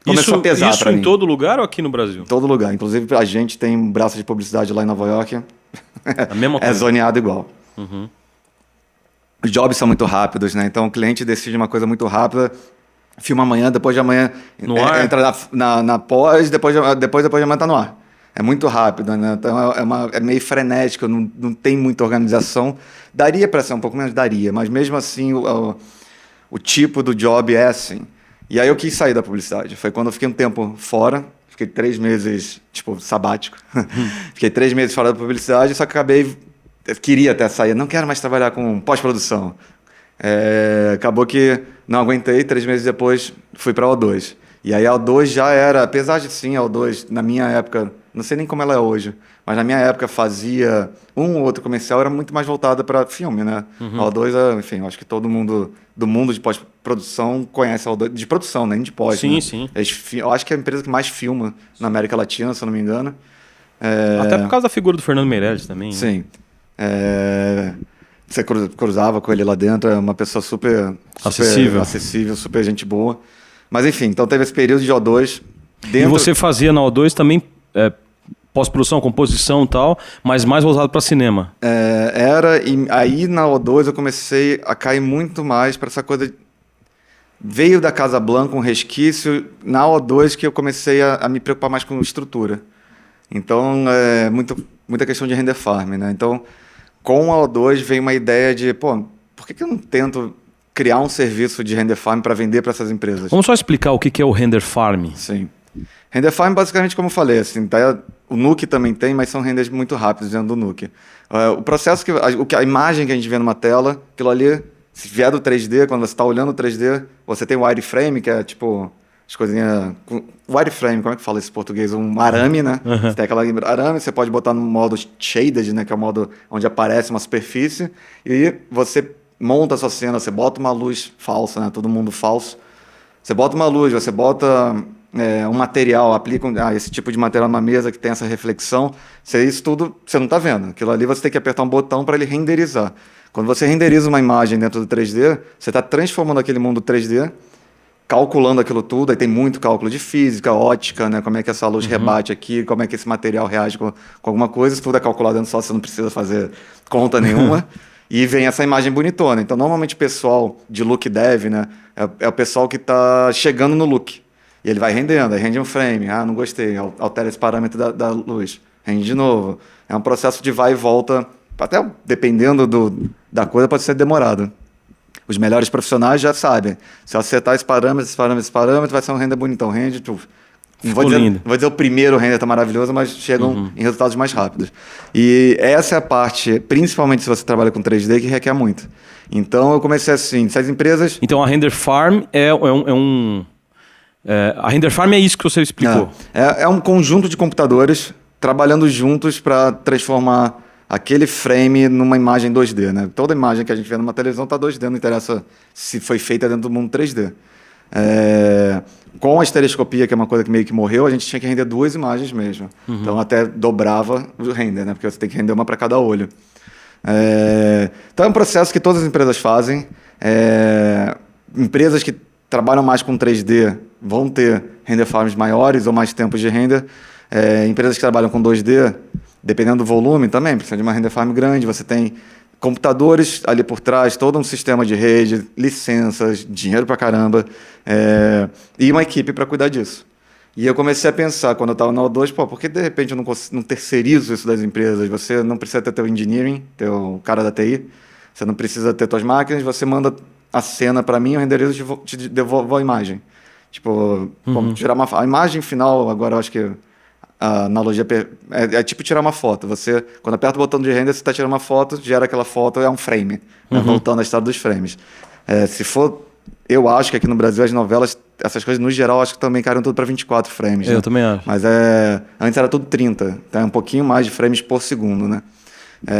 começou a pesar para mim. Isso em todo lugar ou aqui no Brasil? Em todo lugar. Inclusive, a gente tem um braço de publicidade lá em Nova York. A mesma coisa. É zoneado igual. Os jobs são muito rápidos, né? Então, o cliente decide uma coisa muito rápida, filma amanhã, depois de amanhã entra na pós, depois de amanhã está no ar. É muito rápido, né? Então é meio frenético, não tem muita organização. Daria para ser um pouco menos, daria, mas mesmo assim o tipo do job é assim. E aí eu quis sair da publicidade. Foi quando eu fiquei um tempo fora, fiquei 3 meses, tipo, sabático. Fiquei 3 meses fora da publicidade, só que eu queria até sair, não quero mais trabalhar com pós-produção. Acabou que não aguentei, 3 meses depois fui para a O2. E aí a O2 já era, apesar de sim, a O2 na minha época, não sei nem como ela é hoje, mas na minha época fazia um ou outro comercial, era muito mais voltada para filme, né? A O2, enfim, eu acho que todo mundo do mundo de pós-produção conhece a O2, de produção, nem de pós. Sim, né? sim. Eu acho que é a empresa que mais filma na América Latina, se eu não me engano. Até por causa da figura do Fernando Meirelles também. Né? Sim. Você cruzava com ele lá dentro, é uma pessoa super acessível, super gente boa. Mas enfim, então teve esse período de O2. E você fazia na O2 também pós-produção, composição e tal, mas mais voltado para cinema. E aí na O2 eu comecei a cair muito mais para essa coisa. Veio da Casablanca um resquício na O2 que eu comecei a me preocupar mais com estrutura. Então, muita questão de render farm, né? Então, com a O2 veio uma ideia de, por que eu não tento criar um serviço de render farm para vender para essas empresas? Vamos só explicar o que é o render farm. Sim. Render farm, basicamente, como eu falei, assim, o Nuke também tem, mas são renders muito rápidos dentro do Nuke. O processo, a imagem que a gente vê numa tela, aquilo ali, se vier do 3D, quando você está olhando o 3D, você tem o wireframe, que é tipo as coisinhas... Wireframe, como é que fala esse em português? Um arame, né? Você tem aquela arame, você pode botar no modo shaded, né? Que é o modo onde aparece uma superfície, e você monta a sua cena, você bota uma luz falsa, né? Todo mundo falso. Você bota uma luz, você bota um material, aplica esse tipo de material numa mesa que tem essa reflexão. Isso tudo você não está vendo. Aquilo ali você tem que apertar um botão para ele renderizar. Quando você renderiza uma imagem dentro do 3D, você está transformando aquele mundo 3D, calculando aquilo tudo. Aí tem muito cálculo de física, ótica, né? Como é que essa luz rebate aqui, como é que esse material reage com alguma coisa. Isso tudo é calculado dentro só, você não precisa fazer conta nenhuma. E vem essa imagem bonitona. Então, normalmente o pessoal de look dev, né, é o pessoal que está chegando no look. E ele vai rendendo, aí rende um frame. Não gostei, altera esse parâmetro da luz. Rende de novo. É um processo de vai e volta. Até dependendo da coisa, pode ser demorado. Os melhores profissionais já sabem. Se eu acertar esse parâmetro, vai ser um render bonitão. Rende, não vou dizer o primeiro render tá maravilhoso, mas chegam em resultados mais rápidos. E essa é a parte, principalmente se você trabalha com 3D, que requer muito. Então eu comecei assim, se as empresas... Então a Render Farm a Render Farm é isso que você explicou. É um conjunto de computadores trabalhando juntos para transformar aquele frame numa imagem 2D, né? Toda imagem que a gente vê numa televisão está 2D, não interessa se foi feita dentro do mundo 3D. Com a estereoscopia, que é uma coisa que meio que morreu, a gente tinha que render 2 imagens mesmo. Então até dobrava o render, né? Porque você tem que render uma para cada olho. Então é um processo que todas as empresas fazem. Empresas que trabalham mais com 3D vão ter render farms maiores ou mais tempos de render. Empresas que trabalham com 2D, dependendo do volume também, precisa de uma render farm grande. Você tem computadores ali por trás, todo um sistema de rede, licenças, dinheiro pra caramba, e uma equipe para cuidar disso. E eu comecei a pensar, quando eu estava na O2, por que de repente eu não terceirizo isso das empresas? Você não precisa ter teu engineering, teu cara da TI, você não precisa ter tuas máquinas, você manda a cena para mim, eu renderizo e te devolvo a imagem. Tipo, como tirar a imagem final, agora eu acho que a analogia é tipo tirar uma foto. Você, quando aperta o botão de render, você está tirando uma foto, gera aquela foto, é um frame, né? Voltando à história dos frames. Se for, eu acho que aqui no Brasil as novelas, essas coisas no geral, acho que também caíram tudo para 24 frames. Eu né? também acho. Mas antes era tudo 30, então é um pouquinho mais de frames por segundo, né?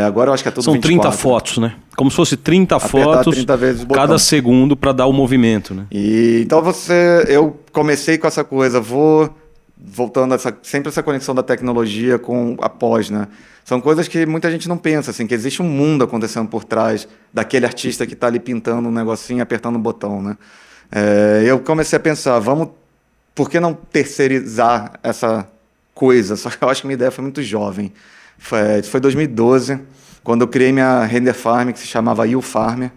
Agora eu acho que é tudo São 24. 30 fotos, né? Como se fosse 30 fotos 30 vezes o botão. cada segundo para dar o movimento, né? Então eu comecei com essa coisa, voltando sempre essa conexão da tecnologia com a pós, né? São coisas que muita gente não pensa, assim, que existe um mundo acontecendo por trás daquele artista que está ali pintando um negocinho, apertando um botão, né? Eu comecei a pensar, por que não terceirizar essa coisa? Só que eu acho que minha ideia foi muito jovem. Foi 2012, quando eu criei minha render farm, que se chamava YouFarm,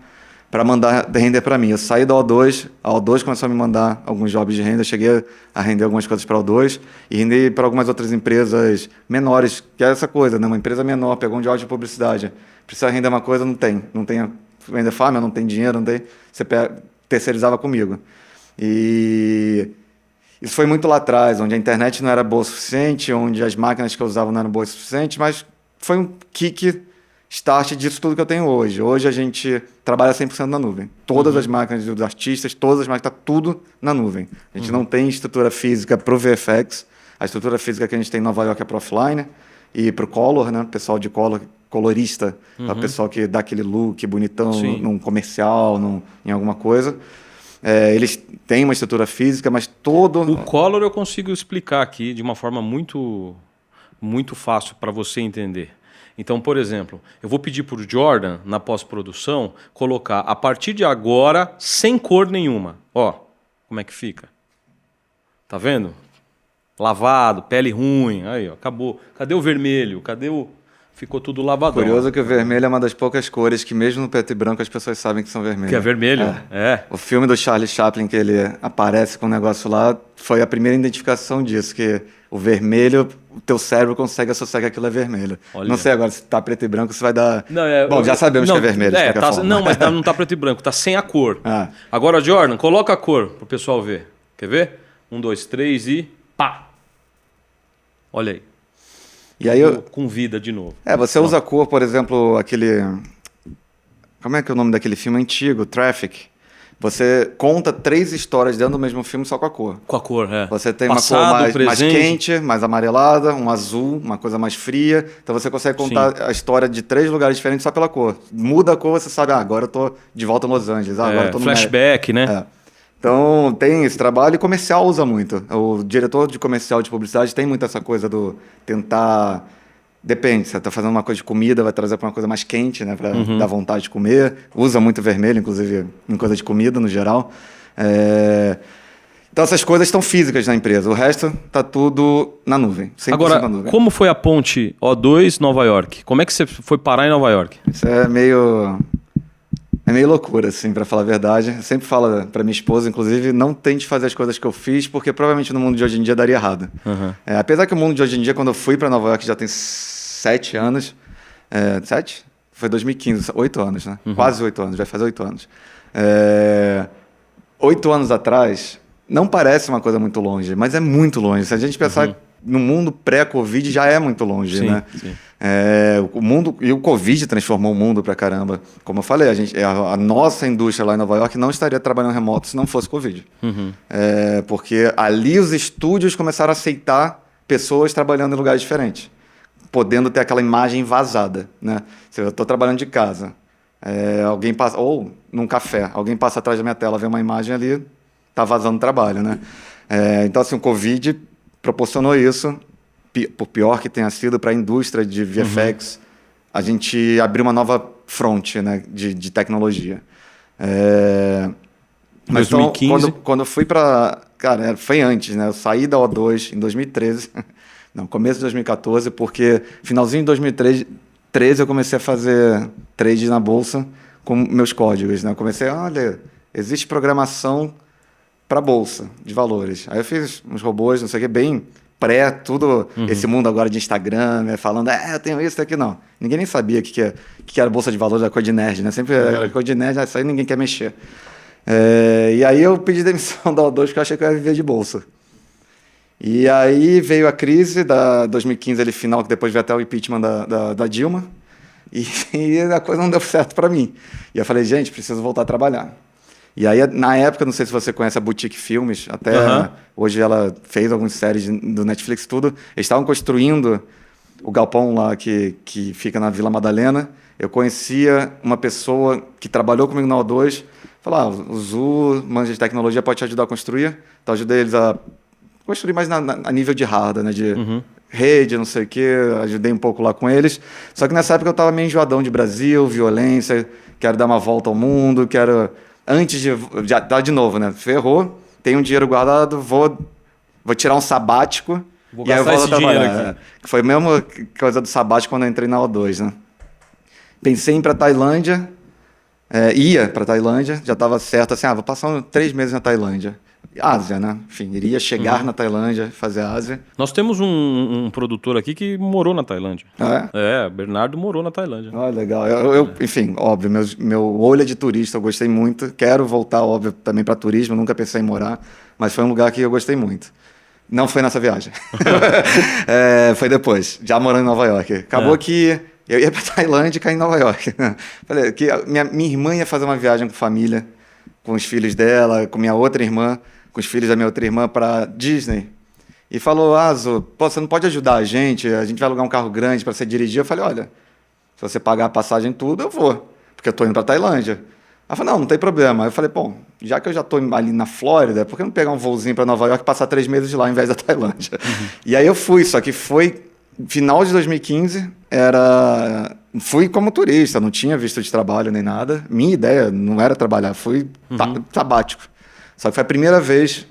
para mandar render para mim. Eu saí da O2, a O2 começou a me mandar alguns jobs de render, eu cheguei a render algumas coisas para a O2 e render para algumas outras empresas menores, que é essa coisa, né? Uma empresa menor, pegou um job de publicidade, precisa render uma coisa, não tem render farm, não tem dinheiro, não tem, você terceirizava comigo. E isso foi muito lá atrás, onde a internet não era boa o suficiente, onde as máquinas que eu usava não eram boas o suficiente, mas foi um start disso tudo que eu tenho hoje. Hoje a gente trabalha 100% na nuvem. Todas as máquinas dos artistas, todas as máquinas, está tudo na nuvem. A gente não tem estrutura física para o VFX. A estrutura física que a gente tem em Nova York é para offline e para o color, né? O pessoal de color, colorista, o pessoal que dá aquele look bonitão num comercial, em alguma coisa. Eles têm uma estrutura física, mas todo... O color eu consigo explicar aqui de uma forma muito, muito fácil para você entender. Então, por exemplo, eu vou pedir para o Jordan, na pós-produção, colocar a partir de agora, sem cor nenhuma. Ó, como é que fica? Tá vendo? Lavado, pele ruim. Aí, ó, acabou. Cadê o vermelho? Ficou tudo lavadão. Curioso que o vermelho é uma das poucas cores que mesmo no preto e branco as pessoas sabem que são vermelhos. Que é vermelho? O filme do Charlie Chaplin, que ele aparece com um negócio lá, foi a primeira identificação disso, que o vermelho, o teu cérebro consegue associar que aquilo é vermelho. Olha. Não sei agora, se tá preto e branco, você vai dar... Bom, já sabemos que é vermelho, de qualquer forma. Não, mas não tá preto e branco, tá sem a cor. Agora, Jordan, coloca a cor pro pessoal ver. Quer ver? 1, 2, 3 e pá! Olha aí. E aí com vida de novo. Você usa a cor, por exemplo, aquele... Como é que é o nome daquele filme antigo? Traffic. Você conta 3 histórias dentro do mesmo filme só com a cor. Com a cor, Você tem passado, uma cor mais presente. quente, mais amarelada, um azul, uma coisa mais fria. Então você consegue contar a história de 3 lugares diferentes só pela cor. Muda a cor, você sabe, agora eu tô de volta em Los Angeles. Agora eu tô no flashback, né? Então, tem esse trabalho e comercial usa muito. O diretor de comercial de publicidade tem muito essa coisa do tentar... Depende, você está fazendo uma coisa de comida, vai trazer para uma coisa mais quente, né, para dar vontade de comer. Usa muito vermelho, inclusive, em coisa de comida, no geral. Então, essas coisas estão físicas na empresa. O resto está tudo na nuvem, 100% Agora, na nuvem. Como foi a ponte O2 Nova York? Como é que você foi parar em Nova York? Isso é meio loucura, assim, para falar a verdade. Eu sempre falo para minha esposa, inclusive, não tente fazer as coisas que eu fiz, porque provavelmente no mundo de hoje em dia daria errado. Apesar que o mundo de hoje em dia, quando eu fui para Nova York, já tem 7 anos. 7? Foi 2015, 8 anos, né? Quase 8 anos, vai fazer 8 anos. 8 anos atrás, não parece uma coisa muito longe, mas é muito longe. Se a gente pensar no mundo pré-Covid, já é muito longe, né? Sim. O mundo, e o Covid transformou o mundo pra caramba. Como eu falei, a nossa indústria lá em Nova York não estaria trabalhando remoto se não fosse Covid. Porque ali os estúdios começaram a aceitar pessoas trabalhando em lugares diferentes, podendo ter aquela imagem vazada, né? Se eu estou trabalhando de casa, alguém passa, ou num café, alguém passa atrás da minha tela, vê uma imagem ali, tá vazando trabalho, né? Então, assim, o Covid proporcionou isso, por pior que tenha sido para a indústria de VFX, a gente abriu uma nova fronte, né, de tecnologia. Mas 2015? então, quando eu fui para... Cara, foi antes, né? Eu saí da O2 em 2013, não, começo de 2014, porque finalzinho de 2013 eu comecei a fazer trade na bolsa com meus códigos, né? Eu comecei, olha, existe programação para bolsa de valores. Aí eu fiz uns robôs, não sei o que, bem pré, tudo esse mundo agora de Instagram, né? Falando, eu tenho isso, aqui não. Ninguém nem sabia o que era bolsa de valores, era coisa de nerd, né? Sempre era coisa de nerd, isso aí ninguém quer mexer. E aí eu pedi demissão da O2 porque eu achei que eu ia viver de bolsa. E aí veio a crise da 2015, ali final, que depois veio até o impeachment da Dilma, e a coisa não deu certo para mim. E eu falei, gente, preciso voltar a trabalhar. E aí, na época, não sei se você conhece a Boutique Filmes, até hoje ela fez algumas séries do Netflix, tudo. Eles estavam construindo o galpão lá que fica na Vila Madalena. Eu conhecia uma pessoa que trabalhou comigo na O2, falou, o Zu, manja de tecnologia, pode te ajudar a construir. Então, ajudei eles a construir mais a nível de hardware, né? De rede, não sei o quê, ajudei um pouco lá com eles. Só que nessa época eu estava meio enjoadão de Brasil, violência, quero dar uma volta ao mundo, quero... Antes de novo, né? Ferrou, tenho um dinheiro guardado, vou tirar um sabático e aí eu volto a trabalhar. Que foi a mesma coisa do sabático quando eu entrei na O2, né? Pensei em ir para Tailândia, ia para Tailândia, já estava certo, assim, vou passar 3 meses na Tailândia. Ásia, né? Enfim, iria chegar na Tailândia, fazer Ásia. Nós temos um produtor aqui que morou na Tailândia. Bernardo morou na Tailândia. Legal. Enfim, óbvio, meu olho é de turista, eu gostei muito. Quero voltar, óbvio, também para turismo, nunca pensei em morar, mas foi um lugar que eu gostei muito. Não foi nessa viagem. Foi depois, já morando em Nova York. Acabou que eu ia para Tailândia e caí em Nova York. Falei que minha irmã ia fazer uma viagem com família, com os filhos dela, com minha outra irmã, com os filhos da minha outra irmã para Disney. E falou, Zu, você não pode ajudar a gente vai alugar um carro grande para você dirigir. Eu falei, olha, se você pagar a passagem tudo, eu vou, porque eu estou indo para Tailândia. Ela falou, não tem problema. Aí eu falei, bom, já que eu já estou ali na Flórida, por que não pegar um voozinho para Nova York e passar 3 meses de lá, ao invés da Tailândia? E aí eu fui, só que foi final de 2015, fui como turista, não tinha visto de trabalho nem nada. Minha ideia não era trabalhar, fui sabático. Só que foi a primeira vez,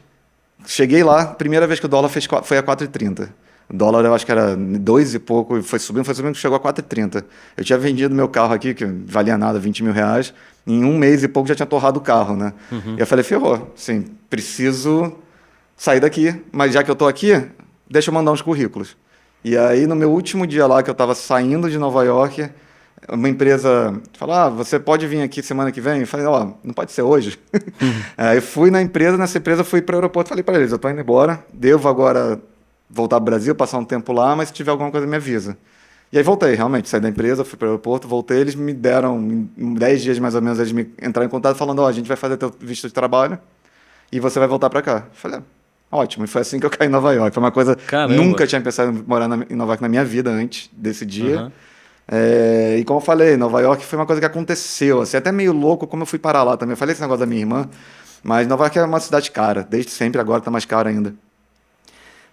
cheguei lá, primeira vez que o dólar foi a 4,30. O dólar eu acho que era 2 e pouco, foi subindo, chegou a 4,30. Eu tinha vendido meu carro aqui, que valia nada, 20 mil reais, em 1 mês e pouco já tinha torrado o carro, né? E eu falei, ferrou, assim, preciso sair daqui, mas já que eu estou aqui, deixa eu mandar uns currículos. E aí, no meu último dia lá, que eu estava saindo de Nova York, uma empresa falou, você pode vir aqui semana que vem? Eu falei, não pode ser hoje. Aí eu fui nessa empresa fui para o aeroporto, falei para eles, eu estou indo embora, devo agora voltar para o Brasil, passar um tempo lá, mas se tiver alguma coisa me avisa. E aí voltei, realmente, saí da empresa, fui para o aeroporto, voltei, eles me deram, em 10 dias mais ou menos, eles me entraram em contato falando, a gente vai fazer teu visto de trabalho e você vai voltar para cá. Eu falei, ótimo, e foi assim que eu caí em Nova York. Foi uma coisa, nunca tinha pensado em morar em Nova York na minha vida antes desse dia. E como eu falei, Nova York foi uma coisa que aconteceu, assim, até meio louco como eu fui parar lá também. Eu falei esse negócio da minha irmã, mas Nova York é uma cidade cara, desde sempre, agora está mais cara ainda.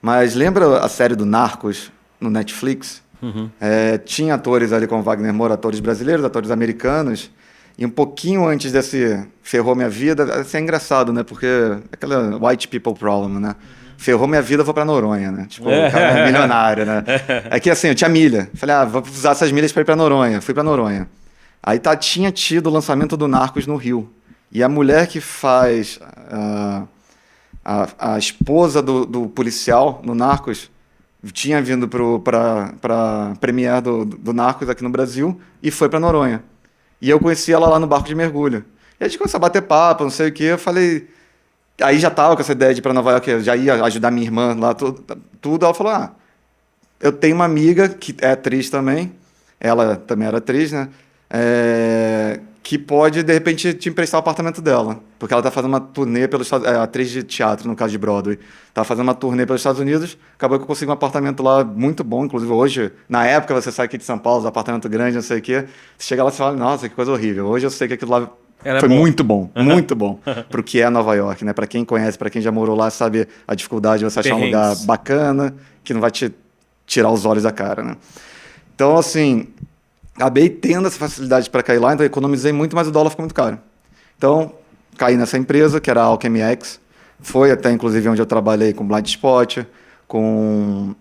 Mas lembra a série do Narcos no Netflix? Tinha atores ali como Wagner Moura, atores brasileiros, atores americanos, e um pouquinho antes desse ferrou minha vida, assim, é engraçado, né? Porque é aquela white people problem, né? Ferrou minha vida, eu vou pra Noronha, né? Tipo, o cara é milionário, né? É que assim, eu tinha milha. Falei, vou usar essas milhas pra ir pra Noronha. Fui pra Noronha. Aí tinha tido o lançamento do Narcos no Rio. E a mulher que faz a esposa do policial no Narcos tinha vindo pra premiere do Narcos aqui no Brasil e foi pra Noronha. E eu conheci ela lá no barco de mergulho. E a gente começou a bater papo, não sei o quê. Eu falei... Aí já tava com essa ideia de ir para Nova York, eu já ia ajudar minha irmã lá, tudo. Ela falou, eu tenho uma amiga que é atriz também, ela também era atriz, né? Que pode, de repente, te emprestar o apartamento dela. Porque ela tá fazendo uma turnê pelos Estados Unidos, atriz de teatro, no caso de Broadway. Tá fazendo uma turnê pelos Estados Unidos, acabou que eu consegui um apartamento lá muito bom, inclusive hoje, na época você sai aqui de São Paulo, apartamento grande, não sei o quê, você chega lá e fala, nossa, que coisa horrível. Hoje eu sei que aquilo lá Foi muito bom, muito bom. Para o que é Nova York, né? Para quem conhece, para quem já morou lá, sabe a dificuldade de você achar um lugar bacana, que não vai te tirar os olhos da cara, né? Então, assim, acabei tendo essa facilidade para cair lá, então economizei muito, mas o dólar ficou muito caro. Então, caí nessa empresa, que era a AlchemyX. Foi até, inclusive, onde eu trabalhei com Blind Spot, com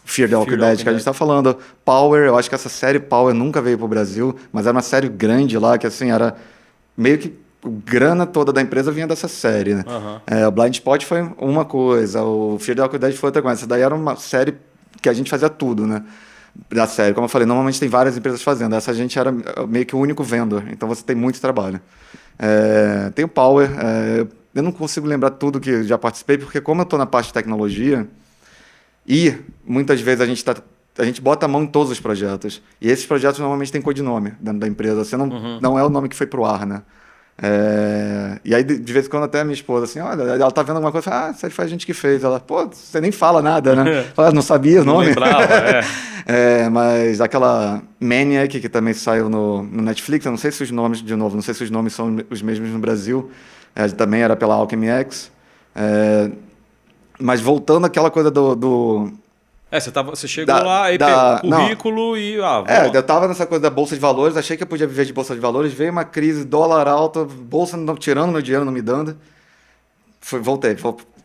Fear the Walking Dead, que a gente está falando. Power, eu acho que essa série Power nunca veio para o Brasil, mas era uma série grande lá, que assim, era meio que a grana toda da empresa vinha dessa série, né? O Blind Spot foi uma coisa, o Fear the Walking Dead foi outra coisa. Essa daí era uma série que a gente fazia tudo, né? Da série. Como eu falei, normalmente tem várias empresas fazendo. Essa a gente era meio que o único vendor, então você tem muito trabalho. Tem o Power, eu não consigo lembrar tudo que já participei, porque como eu estou na parte de tecnologia, e muitas vezes a gente bota a mão em todos os projetos. E esses projetos normalmente têm codinome dentro da empresa. Você não é o nome que foi pro ar, né? E aí, de vez em quando, até a minha esposa, assim, olha, ela tá vendo alguma coisa, fala, isso aí foi a gente que fez. Ela, pô, você nem fala nada, né? Fala, não sabia o nome. Não lembrava, mas aquela Maniac, que também saiu no Netflix, eu não sei se os nomes, de novo, não sei se os nomes são os mesmos no Brasil, também era pela AlchemyX. Mas voltando àquela coisa você chegou lá e pegou currículo e... eu tava nessa coisa da Bolsa de Valores, achei que eu podia viver de Bolsa de Valores, veio uma crise, dólar alto, Bolsa tirando meu dinheiro, não me dando. Voltei,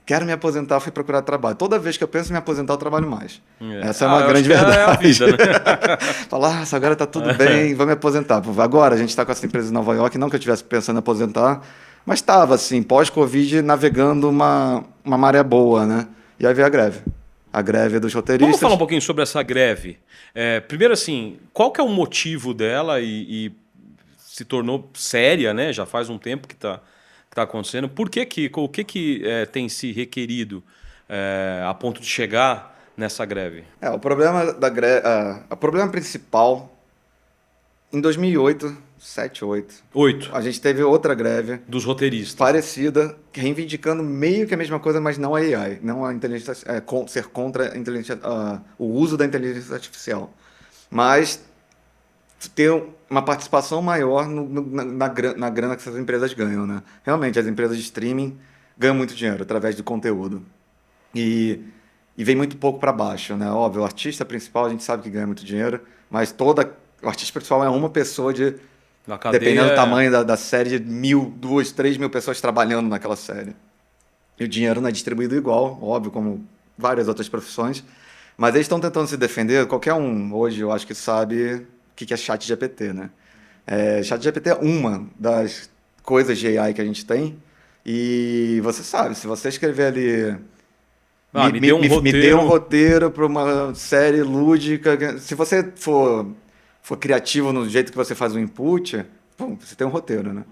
quero me aposentar, fui procurar trabalho. Toda vez que eu penso em me aposentar, eu trabalho mais. Essa é uma grande verdade. É a vida, né? Falar, agora tá tudo bem, vou me aposentar. Agora a gente está com essa empresa em Nova York, não que eu estivesse pensando em aposentar, mas estava, assim, pós-Covid, navegando uma maré boa, né? E aí veio a greve dos roteiristas. Vamos falar um pouquinho sobre essa greve. Primeiro, assim, qual que é o motivo dela e se tornou séria, né? Já faz um tempo que está acontecendo. O que tem se requerido a ponto de chegar nessa greve? O problema da greve, o problema principal, em 2008... 8. A gente teve outra greve. Dos roteiristas. Parecida, reivindicando meio que a mesma coisa, mas não a AI. Não a inteligência... ser contra a inteligência, o uso da inteligência artificial. Mas ter uma participação maior na grana que essas empresas ganham, né? Realmente, as empresas de streaming ganham muito dinheiro através do conteúdo. E vem muito pouco para baixo, né? Óbvio, o artista principal a gente sabe que ganha muito dinheiro, mas o artista principal é uma pessoa dependendo do tamanho da série, de 1.000, 2.000, 3.000 pessoas trabalhando naquela série. E o dinheiro não é distribuído igual, óbvio, como várias outras profissões. Mas eles estão tentando se defender. Qualquer um hoje, eu acho que sabe o que é ChatGPT, né? ChatGPT é uma das coisas de AI que a gente tem. E você sabe, se você escrever ali... me dê um roteiro para uma série lúdica. Se você for criativo no jeito que você faz o input, você tem um roteiro, né?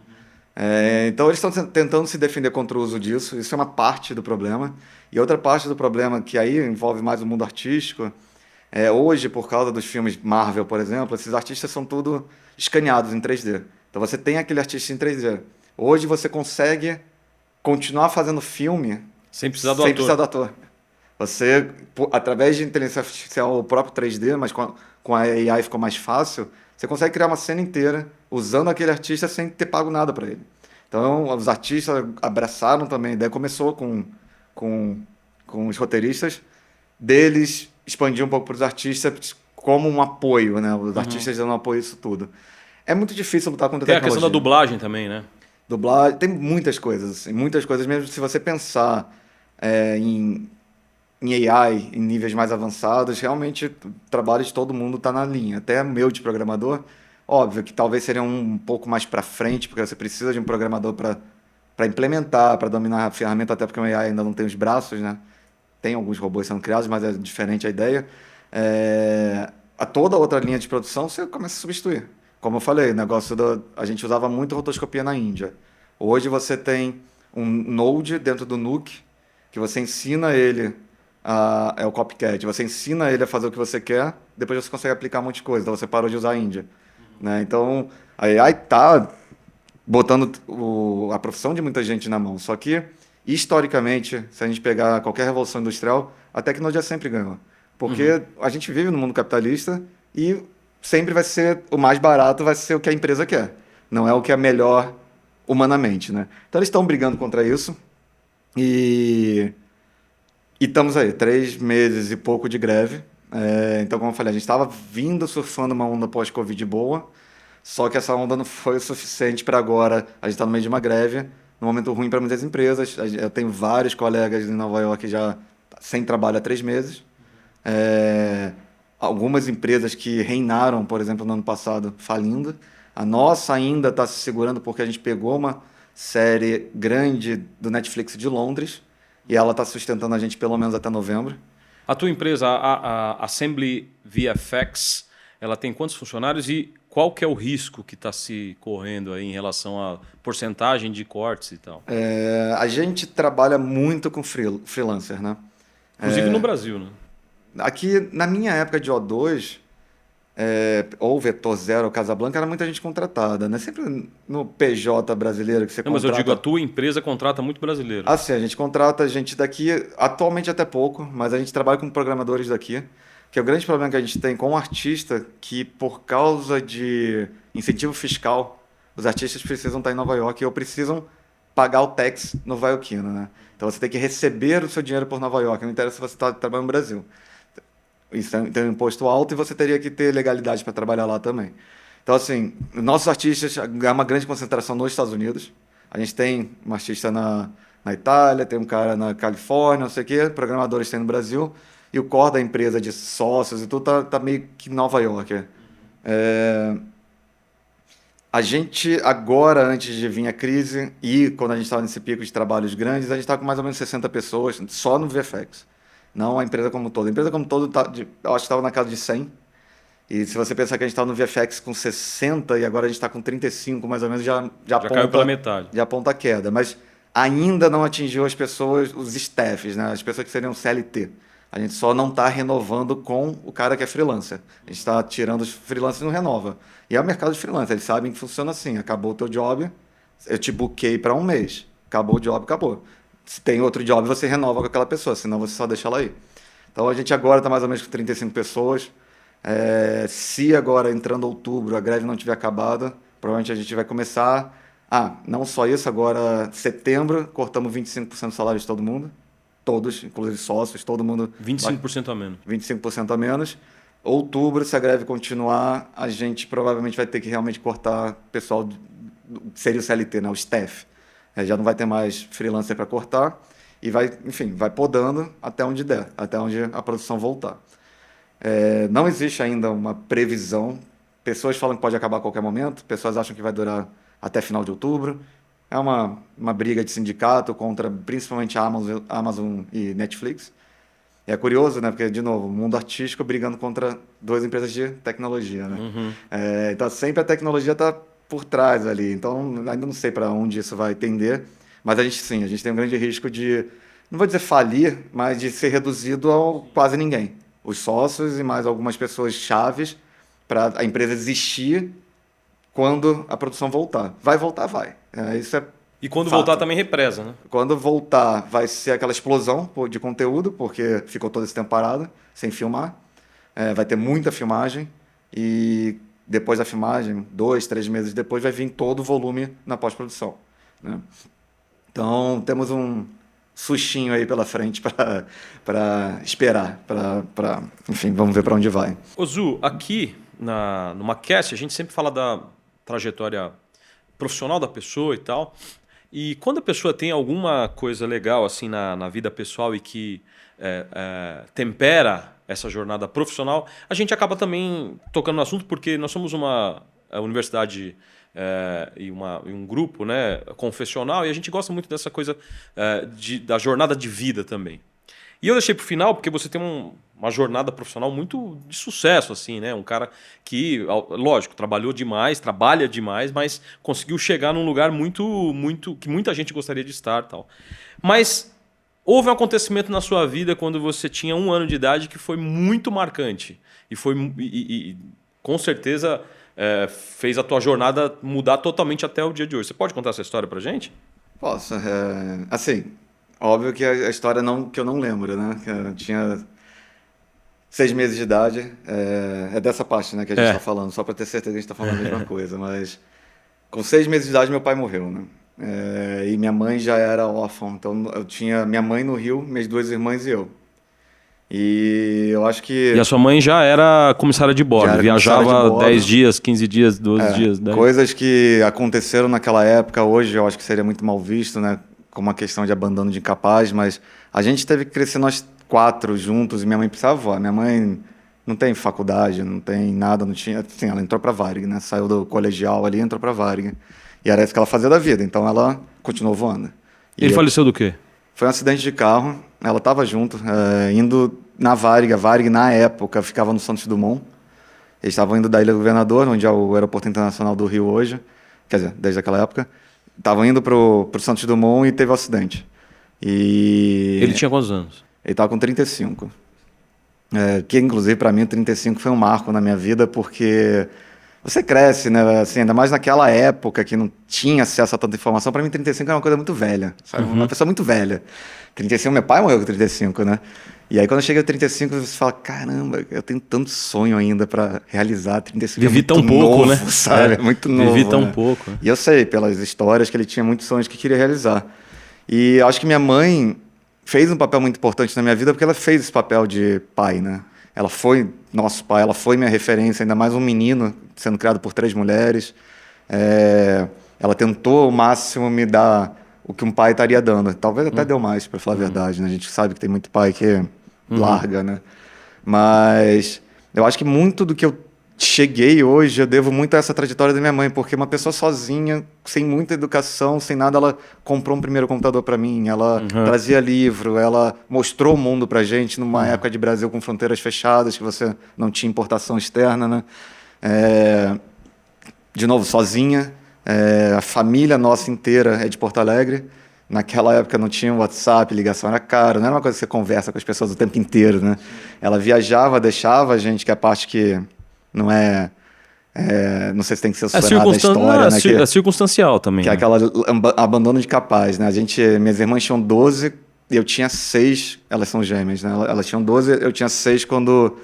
Então eles estão tentando se defender contra o uso disso. Isso é uma parte do problema. E outra parte do problema, que aí envolve mais o mundo artístico, hoje, por causa dos filmes Marvel, por exemplo, esses artistas são tudo escaneados em 3D. Então você tem aquele artista em 3D. Hoje você consegue continuar fazendo filme sem precisar do ator. Você, através de inteligência artificial, o próprio 3D, mas com a AI ficou mais fácil, você consegue criar uma cena inteira usando aquele artista sem ter pago nada para ele. Então, os artistas abraçaram também a ideia. Começou com os roteiristas, deles expandir um pouco para os artistas como um apoio, né? Os artistas dando apoio a isso tudo. É muito difícil lutar contra a tecnologia. Tem a questão da dublagem também, né? Dublagem, tem muitas coisas, assim, muitas coisas. Mesmo se você pensar em AI, em níveis mais avançados, realmente o trabalho de todo mundo está na linha. Até meu de programador, óbvio que talvez seria um pouco mais para frente, porque você precisa de um programador para implementar, para dominar a ferramenta, até porque o AI ainda não tem os braços, né? Tem alguns robôs sendo criados, mas é diferente a ideia. A toda outra linha de produção você começa a substituir. Como eu falei, a gente usava muito rotoscopia na Índia. Hoje você tem um Node dentro do Nuke, que você ensina ele, é o copycat, você ensina ele a fazer o que você quer, depois você consegue aplicar um monte de coisa, então você parou de usar a Índia. Né? Então, a AI está botando a profissão de muita gente na mão, só que, historicamente, se a gente pegar qualquer revolução industrial, a tecnologia sempre ganhou. Porque a gente vive no mundo capitalista e sempre vai ser, o mais barato vai ser o que a empresa quer. não é o que é melhor humanamente, né? Então eles estão brigando contra isso e estamos aí, 3 meses e pouco de greve. Então, como eu falei, a gente estava vindo surfando uma onda pós-Covid boa, só que essa onda não foi o suficiente para agora. A gente está no meio de uma greve, num momento ruim para muitas empresas. Eu tenho vários colegas em Nova York já sem trabalho há 3 meses. Algumas empresas que reinaram, por exemplo, no ano passado, falindo. A nossa ainda está se segurando porque a gente pegou uma série grande do Netflix de Londres e ela está sustentando a gente pelo menos até novembro. A tua empresa, a Assembly VFX, ela tem quantos funcionários e qual que é o risco que está se correndo aí em relação à porcentagem de cortes e tal? A gente trabalha muito com freelancer, né? Inclusive no Brasil, né? Aqui, na minha época de O2, ou Vetor Zero ou Casablanca, era muita gente contratada, né? Sempre no PJ brasileiro que você Não, mas contrata... eu digo, a tua empresa contrata muito brasileiro. Assim, a gente contrata gente daqui, atualmente até pouco, mas a gente trabalha com programadores daqui, que é o grande problema que a gente tem com o artista, que por causa de incentivo fiscal, os artistas precisam estar em Nova York ou precisam pagar o tax novaiorquino, né? Então você tem que receber o seu dinheiro por Nova York, não interessa se você está trabalhando no Brasil. Isso tem um imposto alto e você teria que ter legalidade para trabalhar lá também. Então, assim, nossos artistas, há uma grande concentração nos Estados Unidos. A gente tem um artista na Itália, tem um cara na Califórnia, não sei o quê, programadores tem no Brasil, e o core da empresa de sócios e tudo tá meio que em Nova York. A gente, agora, antes de vir a crise, e quando a gente estava nesse pico de trabalhos grandes, a gente estava com mais ou menos 60 pessoas, só no VFX. Não a empresa como um todo. A empresa como um todo, eu acho que estava na casa de 100. E se você pensar que a gente estava no VFX com 60 e agora a gente está com 35, mais ou menos, já caiu pela metade. Já aponta a queda. Mas ainda não atingiu as pessoas, os staffs, né? As pessoas que seriam CLT. A gente só não está renovando com o cara que é freelancer. A gente está tirando os freelancers e não renova. E é o mercado de freelancer. Eles sabem que funciona assim. Acabou o teu job, eu te buquei para um mês. Acabou o job, acabou. Se tem outro job, você renova com aquela pessoa, senão você só deixa ela aí. Então a gente agora está mais ou menos com 35 pessoas. Se agora, entrando outubro, a greve não tiver acabado, provavelmente a gente vai começar... não só isso, agora setembro, cortamos 25% do salário de todo mundo. Todos, inclusive sócios, todo mundo... 25% a menos. 25% a menos. Outubro, se a greve continuar, a gente provavelmente vai ter que realmente cortar o pessoal, seria o CLT, né? O staff. Já não vai ter mais freelancer para cortar e vai, enfim, vai podando até onde der, até onde a produção voltar. Não existe ainda uma previsão. Pessoas falam que pode acabar a qualquer momento, pessoas acham que vai durar até final de outubro. É uma briga de sindicato contra principalmente a Amazon e Netflix. É curioso, né? Porque, de novo, o mundo artístico brigando contra 2 empresas de tecnologia, né? Uhum. Então, sempre a tecnologia está por trás ali. Então, ainda não sei para onde isso vai tender, mas a gente tem um grande risco de, não vou dizer falir, mas de ser reduzido a quase ninguém. Os sócios e mais algumas pessoas chaves para a empresa existir quando a produção voltar. Vai voltar, vai. Isso é E quando fato. voltar também represa, né? Quando voltar, vai ser aquela explosão de conteúdo, porque ficou todo esse tempo parado, sem filmar. Vai ter muita filmagem e depois da filmagem, 2, 3 meses depois, vai vir todo o volume na pós-produção, né? Então, temos um sustinho aí pela frente para esperar, enfim, vamos ver para onde vai. Ô Zu, aqui no MacCast a gente sempre fala da trajetória profissional da pessoa e tal. E quando a pessoa tem alguma coisa legal assim na vida pessoal e que tempera essa jornada profissional, a gente acaba também tocando no assunto porque nós somos uma universidade e um grupo, né, confessional, e a gente gosta muito dessa coisa da jornada de vida também. E eu deixei para o final porque você tem uma jornada profissional muito de sucesso, assim, né? Um cara que, lógico, trabalha demais, mas conseguiu chegar num lugar que muita gente gostaria de estar, tal. Mas houve um acontecimento na sua vida quando você tinha 1 ano de idade que foi muito marcante e com certeza fez a tua jornada mudar totalmente até o dia de hoje. Você pode contar essa história pra gente? Posso. Assim, óbvio que a história que eu não lembro, né? Que eu tinha 6 meses de idade. É dessa parte, né, que a gente está falando, só para ter certeza que a gente está falando a mesma coisa. Mas Com 6 meses de idade, meu pai morreu, né? E minha mãe já era órfã. Então, eu tinha minha mãe no Rio, minhas 2 irmãs e eu. E eu acho E que a sua mãe já era comissária de já bordo, era comissária de viajava bordo. 10 dias, 15 dias, 12 dias, 10. Coisas que aconteceram naquela época, hoje eu acho que seria muito mal visto, né? Como uma questão de abandono de incapaz, mas a gente teve que crescer nós 4 juntos e minha mãe precisava voar. Minha mãe não tem faculdade, não tem nada, não tinha. Assim, ela entrou para Varig, né? Saiu do colegial ali e entrou para Varig. E era isso que ela fazia da vida, então ela continuou voando. Ele faleceu do quê? Foi um acidente de carro, ela estava junto, indo na Varig. A Varig, na época, ficava no Santos Dumont. Eles estavam indo da Ilha do Governador, onde é o aeroporto internacional do Rio hoje, quer dizer, desde aquela época. Estavam indo pro Santos Dumont e teve um acidente. E Ele tinha quantos anos? ele estava com 35. Que, inclusive, para mim, 35 foi um marco na minha vida, porque você cresce, né? Assim, ainda mais naquela época que não tinha acesso a tanta informação. Para mim, 35 era uma coisa muito velha, sabe? Uma pessoa muito velha. 35, meu pai morreu com 35, né? E aí, quando eu cheguei a 35, você fala, caramba, eu tenho tanto sonho ainda para realizar. 35 Vivi é muito tão pouco, novo, né? sabe? Muito novo. Vivi tão né? pouco. E eu sei, pelas histórias, que ele tinha muitos sonhos que queria realizar. E acho que minha mãe fez um papel muito importante na minha vida, porque ela fez esse papel de pai, né? Ela foi nosso pai, ela foi minha referência, ainda mais um menino sendo criado por 3 mulheres. Ela tentou ao máximo me dar o que um pai estaria dando. Talvez até deu mais, para falar a verdade, né? A gente sabe que tem muito pai que larga, né? Mas eu acho que muito do que eu cheguei hoje, eu devo muito a essa trajetória da minha mãe, porque uma pessoa sozinha, sem muita educação, sem nada, ela comprou um primeiro computador para mim, ela trazia livro, ela mostrou o mundo pra gente numa época de Brasil com fronteiras fechadas, que você não tinha importação externa, né? De novo, sozinha. A família nossa inteira é de Porto Alegre. Naquela época não tinha WhatsApp, ligação era caro, não era uma coisa que você conversa com as pessoas o tempo inteiro, né? Ela viajava, deixava a gente, que é a parte que não é... não sei se tem que ser superada a história, né? É circunstancial também. Que é aquela abandono de capaz, né? Minhas irmãs tinham 12 e eu tinha 6, elas são gêmeas, né? Elas tinham 12, eu tinha 6 quando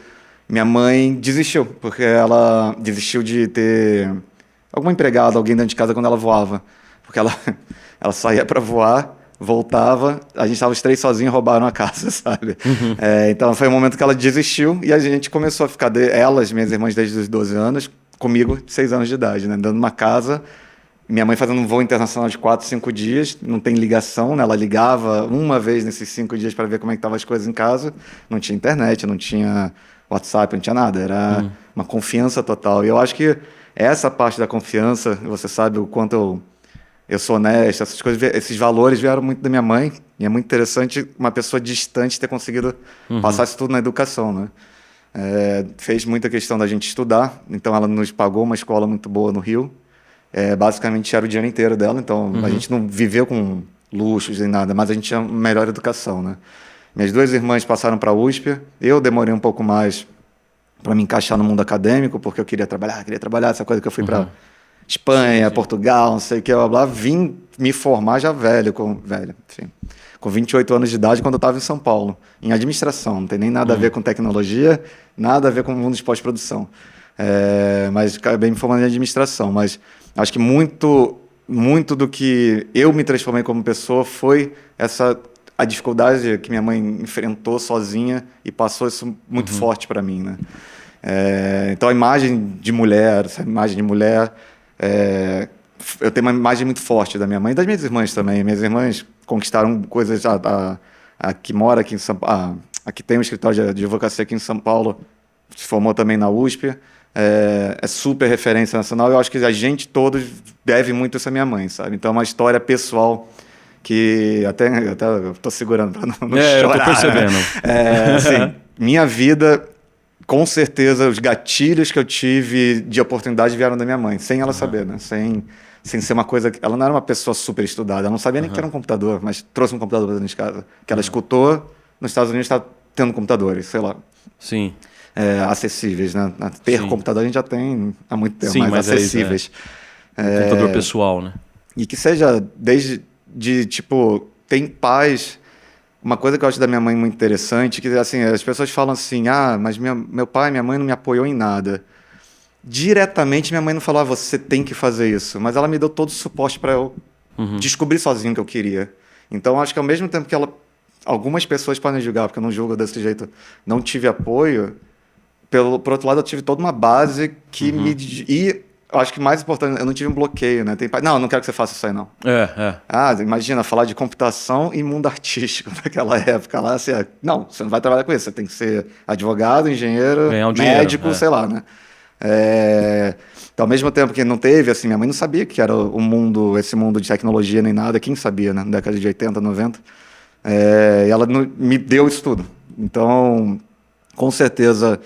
minha mãe desistiu, porque ela desistiu de ter alguma empregada, alguém dentro de casa quando ela voava. Porque ela saía para voar, voltava, a gente estava os 3 sozinhos e roubaram a casa, sabe? Então foi um momento que ela desistiu e a gente começou a ficar, minhas irmãs desde os 12 anos, comigo, 6 anos de idade, né? Dando uma casa, minha mãe fazendo um voo internacional de 4, 5 dias, não tem ligação, né? Ela ligava uma vez nesses 5 dias para ver como é que estavam as coisas em casa, não tinha internet, não tinha WhatsApp, não tinha nada, era uma confiança total. E eu acho que essa parte da confiança, você sabe o quanto eu sou honesto, essas coisas, esses valores vieram muito da minha mãe, e é muito interessante uma pessoa distante ter conseguido passar isso tudo na educação, né? Fez muita questão da gente estudar, então ela nos pagou uma escola muito boa no Rio, basicamente era o dinheiro inteiro dela, então a gente não viveu com luxos nem nada, mas a gente tinha melhor educação, né? Minhas 2 irmãs passaram para a USP, eu demorei um pouco mais para me encaixar no mundo acadêmico, porque eu queria trabalhar, essa coisa que eu fui para Espanha, Portugal, não sei o que, blá, blá. Vim me formar já enfim, com 28 anos de idade, quando eu estava em São Paulo, em administração. Não tem nem nada a ver com tecnologia, nada a ver com o mundo de pós-produção. Mas acabei me formando em administração. Mas acho que muito do que eu me transformei como pessoa foi a dificuldade que minha mãe enfrentou sozinha e passou isso muito forte para mim, né? Então a imagem de mulher, eu tenho uma imagem muito forte da minha mãe e das minhas irmãs também. Minhas irmãs conquistaram coisas. A que mora aqui em São Paulo, a que tem um escritório de advocacia aqui em São Paulo, se formou também na USP. É super referência nacional. Eu acho que a gente todos deve muito isso à minha mãe, sabe? Então é uma história pessoal que até estou segurando para não chorar. Eu estou percebendo. Assim, minha vida, com certeza, os gatilhos que eu tive de oportunidade vieram da minha mãe, sem ela saber, né? Sem ser uma coisa... Ela não era uma pessoa super estudada, ela não sabia nem que era um computador, mas trouxe um computador para dentro de casa, que ela escutou nos Estados Unidos, está tendo computadores, sei lá. Sim. Acessíveis, né? Ter computador a gente já tem há muito tempo, mas acessíveis. Computador pessoal, né? E que seja tipo, tem pais... Uma coisa que eu acho da minha mãe muito interessante, que assim, as pessoas falam assim, mas meu pai e minha mãe não me apoiou em nada. diretamente minha mãe não falou, você tem que fazer isso, mas ela me deu todo o suporte para eu descobrir sozinho o que eu queria. Então, acho que ao mesmo tempo que algumas pessoas podem julgar, porque eu não julgo desse jeito, não tive apoio, por outro lado, eu tive toda uma base que E eu acho que mais importante, eu não tive um bloqueio, né? Não, não quero que você faça isso aí, não. Imagina, falar de computação e mundo artístico naquela época lá, assim, não, você não vai trabalhar com isso, você tem que ser advogado, engenheiro, médico, sei lá, né? Então, ao mesmo tempo que não teve, assim, minha mãe não sabia que era esse mundo de tecnologia nem nada, quem sabia, né? Na década de 80, 90. E ela me deu isso tudo. Então, com certeza,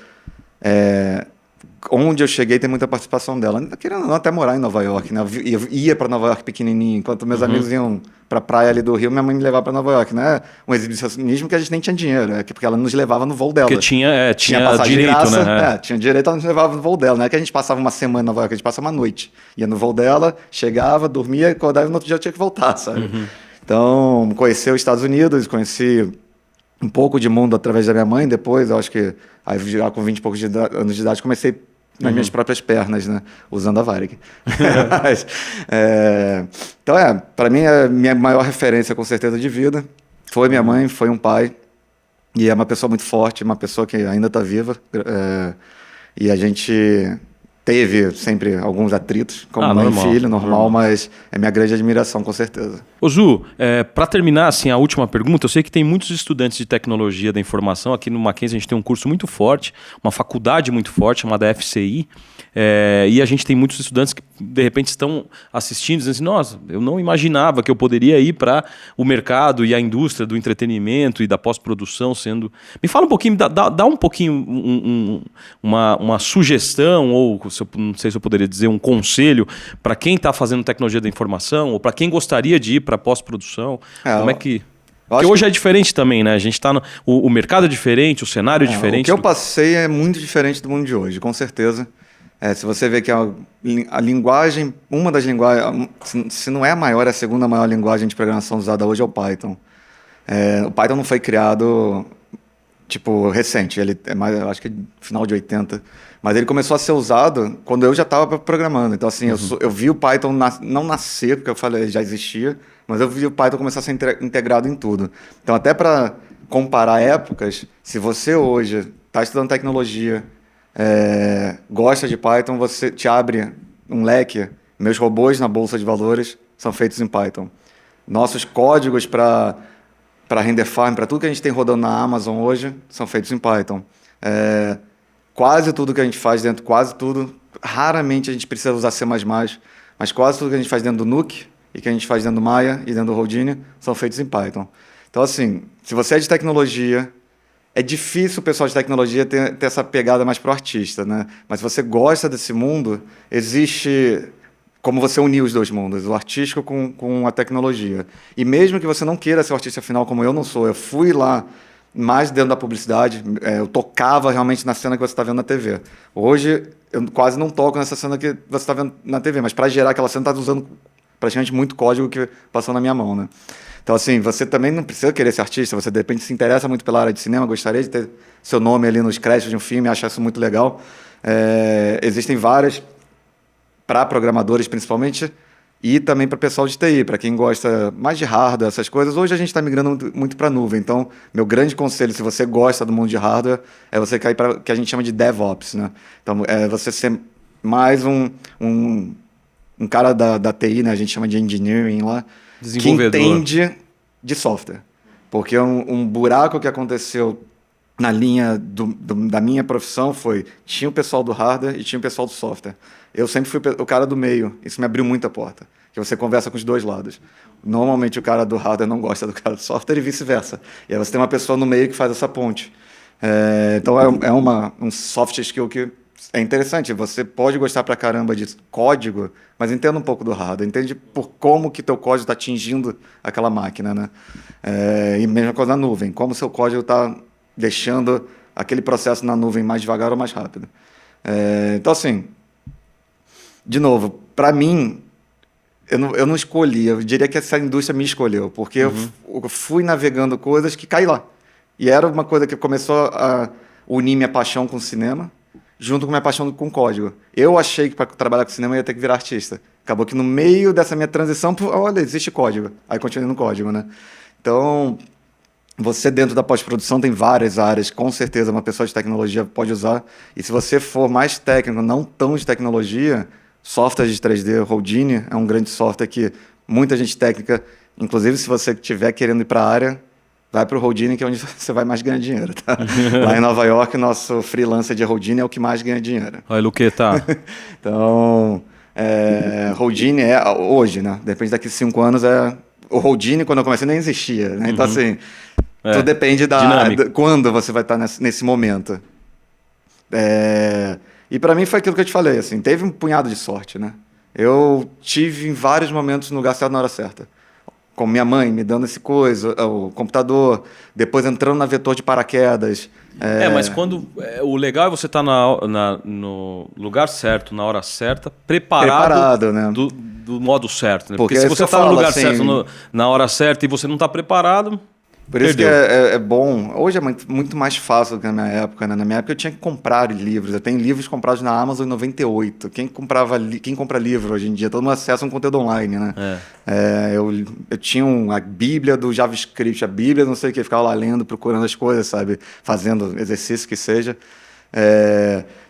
onde eu cheguei tem muita participação dela. Querendo não, até morar em Nova York, né? Eu ia para Nova York pequenininho, enquanto meus amigos iam para a praia ali do Rio, minha mãe me levava para Nova York, né? Um exibicionismo que a gente nem tinha dinheiro, porque ela nos levava no voo dela. Porque tinha direito, graça, né? Tinha direito, ela nos levava no voo dela, não é que a gente passava uma semana em Nova York, a gente passava uma noite. Ia no voo dela, chegava, dormia, acordava e no outro dia eu tinha que voltar, sabe? Então, conheci os Estados Unidos, conheci um pouco de mundo através da minha mãe, depois, eu acho que aí já com 20 e poucos anos de idade, comecei nas minhas próprias pernas, né? Usando a Varig. Então, para mim, a minha maior referência, com certeza, de vida foi minha mãe, foi um pai, e é uma pessoa muito forte, uma pessoa que ainda está viva, e a gente teve sempre alguns atritos, como mãe e filho, normal, mas é minha grande admiração, com certeza. Ô Zu, para terminar assim, a última pergunta, eu sei que tem muitos estudantes de tecnologia da informação, aqui no Mackenzie a gente tem um curso muito forte, uma faculdade muito forte, chamada FCI, e a gente tem muitos estudantes que de repente estão assistindo, dizendo assim, nossa, eu não imaginava que eu poderia ir para o mercado e a indústria do entretenimento e da pós-produção sendo... Me fala um pouquinho, dá um pouquinho uma sugestão, ou não sei se eu poderia dizer um conselho para quem está fazendo tecnologia da informação ou para quem gostaria de ir para pós-produção. Como é que... Porque hoje é diferente também, né? A gente está o mercado é diferente, o cenário é diferente. O que eu passei é muito diferente do mundo de hoje, com certeza. Se você vê que a linguagem, uma das linguagens, se não é a maior, é a segunda maior linguagem de programação usada hoje é o Python. O Python não foi criado, recente, ele é mais, acho que final de 80, mas ele começou a ser usado quando eu já estava programando. Então, assim, eu vi o Python não nascer, porque eu falei, já existia, mas eu vi o Python começar a ser integrado em tudo. Então, até para comparar épocas, se você hoje está estudando tecnologia, gosta de Python, você te abre um leque. Meus robôs na bolsa de valores são feitos em Python. Nossos códigos para render farm, para tudo que a gente tem rodando na Amazon hoje, são feitos em Python. Quase tudo que a gente faz dentro, raramente a gente precisa usar C++, mas quase tudo que a gente faz dentro do Nuke e que a gente faz dentro do Maya e dentro do Houdini são feitos em Python. Então, assim, se você é de tecnologia, é difícil o pessoal de tecnologia ter essa pegada mais pro artista, né? Mas se você gosta desse mundo, existe como você unir os dois mundos, o artístico com a tecnologia. E mesmo que você não queira ser o artista final como eu não sou, eu fui lá mais dentro da publicidade, eu tocava realmente na cena que você está vendo na TV. Hoje, eu quase não toco nessa cena que você está vendo na TV, mas para gerar aquela cena, está usando praticamente muito código que passou na minha mão, né? Então, assim, você também não precisa querer ser artista, você de repente se interessa muito pela área de cinema, gostaria de ter seu nome ali nos créditos de um filme, acha isso muito legal. Existem várias, para programadores principalmente, e também para o pessoal de TI, para quem gosta mais de hardware, essas coisas. Hoje a gente está migrando muito para a nuvem, então meu grande conselho, se você gosta do mundo de hardware, é você cair para o que a gente chama de DevOps, né? Então, você ser mais um cara da TI, né? A gente chama de engineering lá, que entende de software. Porque um buraco que aconteceu na linha da minha profissão tinha o pessoal do hardware e tinha o pessoal do software. Eu sempre fui o cara do meio, isso me abriu muita porta, que você conversa com os dois lados. Normalmente o cara do hardware não gosta do cara do software e vice-versa. E aí você tem uma pessoa no meio que faz essa ponte. Então é um soft skill que é interessante. Você pode gostar pra caramba de código, mas entenda um pouco do hardware, entende por como que teu código está atingindo aquela máquina, né? E mesma coisa na nuvem, como o seu código está deixando aquele processo na nuvem mais devagar ou mais rápido. Então, assim, de novo, para mim, eu não escolhi, eu diria que essa indústria me escolheu, porque eu fui navegando coisas que caí lá. E era uma coisa que começou a unir minha paixão com o cinema, junto com minha paixão com código. Eu achei que para trabalhar com cinema eu ia ter que virar artista. Acabou que no meio dessa minha transição, olha, existe código. Aí continuei no código, né? Então, você dentro da pós-produção tem várias áreas, com certeza uma pessoa de tecnologia pode usar. E se você for mais técnico, não tão de tecnologia, software de 3D, Houdini é um grande software que muita gente técnica, inclusive se você estiver querendo ir para a área, vai para o Houdini, que é onde você vai mais ganhar dinheiro, tá? Lá em Nova York, nosso freelancer de Houdini é o que mais ganha dinheiro. Olha, Luqueta. Então, Houdini hoje, né? De repente, daqui a 5 anos, o Houdini, quando eu comecei, nem existia, né? Então, assim, tudo depende quando você vai estar nesse momento. E para mim foi aquilo que eu te falei, assim, teve um punhado de sorte, né? Eu tive em vários momentos no lugar certo na hora certa. Com minha mãe me dando esse coisa, o computador, depois entrando na Vetor de paraquedas. Mas quando o legal é você estar no lugar certo, na hora certa, preparado né? do modo certo. Né? Porque se é você está no lugar certo, na hora certa e você não está preparado... Por isso perdeu. que é bom. Hoje é muito mais fácil do que na minha época, né? Na minha época eu tinha que comprar livros. Eu tenho livros comprados na Amazon em 98. Quem compra livro hoje em dia? Todo mundo acessa um conteúdo online, né? Eu tinha a Bíblia do JavaScript, a Bíblia não sei o que, ficava lá lendo, procurando as coisas, sabe? Fazendo exercício que seja.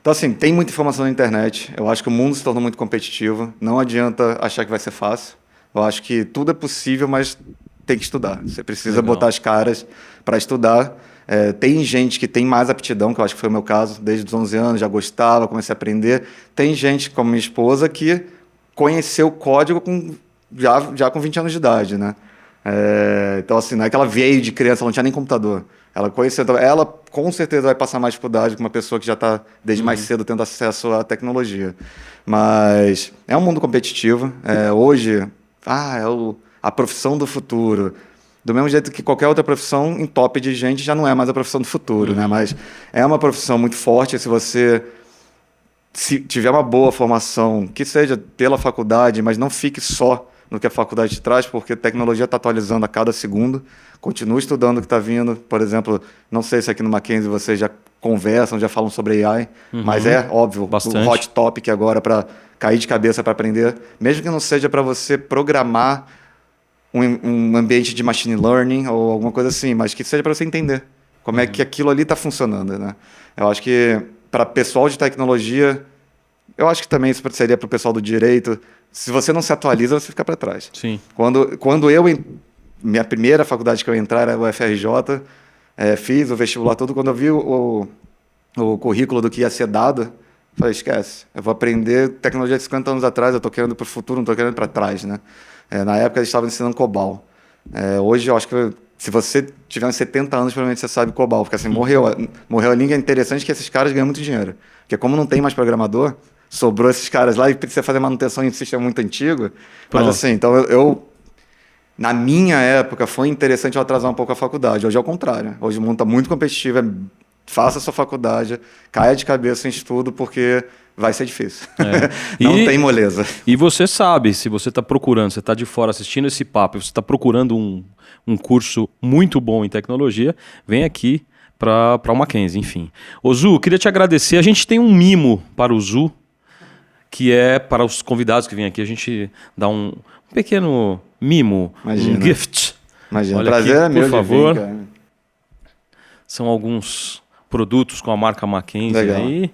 Então, assim, tem muita informação na internet. Eu acho que o mundo se tornou muito competitivo. Não adianta achar que vai ser fácil. Eu acho que tudo é possível, mas... tem que estudar. Você precisa botar as caras para estudar. Tem gente que tem mais aptidão, que eu acho que foi o meu caso, desde os 11 anos, já gostava, comecei a aprender. Tem gente, como minha esposa, que conheceu o código já com 20 anos de idade, né? Então, assim, não é que ela veio de criança, ela não tinha nem computador. Ela conheceu, ela com certeza vai passar mais dificuldade que uma pessoa que já está desde mais cedo tendo acesso à tecnologia. Mas é um mundo competitivo. Hoje, a profissão do futuro. Do mesmo jeito que qualquer outra profissão, em top de gente, já não é mais a profissão do futuro, né? Mas é uma profissão muito forte. Se você tiver uma boa formação, que seja pela faculdade, mas não fique só no que a faculdade te traz, porque a tecnologia está atualizando a cada segundo. Continue estudando o que está vindo. Por exemplo, não sei se aqui no Mackenzie vocês já conversam, já falam sobre AI, mas óbvio, bastante. O hot topic agora para cair de cabeça para aprender. Mesmo que não seja para você programar um ambiente de machine learning ou alguma coisa assim, mas que seja para você entender como é que aquilo ali está funcionando, né? Eu acho que para pessoal de tecnologia, eu acho que também isso seria para o pessoal do direito. Se você não se atualiza, você fica para trás. Sim. Quando minha primeira faculdade que eu entrar era o FRJ, fiz o vestibular todo, quando eu vi o currículo do que ia ser dado, falei, esquece, eu vou aprender tecnologia de 50 anos atrás, eu estou querendo para o futuro, não estou querendo para trás, né? Na época eles estavam ensinando COBOL. Hoje eu acho que se você tiver uns 70 anos, provavelmente você sabe COBOL, porque assim, morreu a língua. É interessante que esses caras ganham muito dinheiro, porque como não tem mais programador, sobrou esses caras lá e precisa fazer manutenção em um sistema muito antigo. Mas assim, então na minha época foi interessante eu atrasar um pouco a faculdade. Hoje é o contrário. Hoje o mundo está muito competitivo, faça a sua faculdade, caia de cabeça em estudo, porque vai ser difícil. Não tem moleza. E você sabe, se você está procurando, você está de fora assistindo esse papo, você está procurando um curso muito bom em tecnologia, vem aqui para o Mackenzie, enfim. Ô Zu, queria te agradecer. A gente tem um mimo para o Zu, que é para os convidados que vêm aqui. A gente dá um pequeno mimo, um gift. Imagina, olha prazer aqui, é meu, por favor. de vir, cara. São alguns produtos com a marca Mackenzie. Legal. Aí.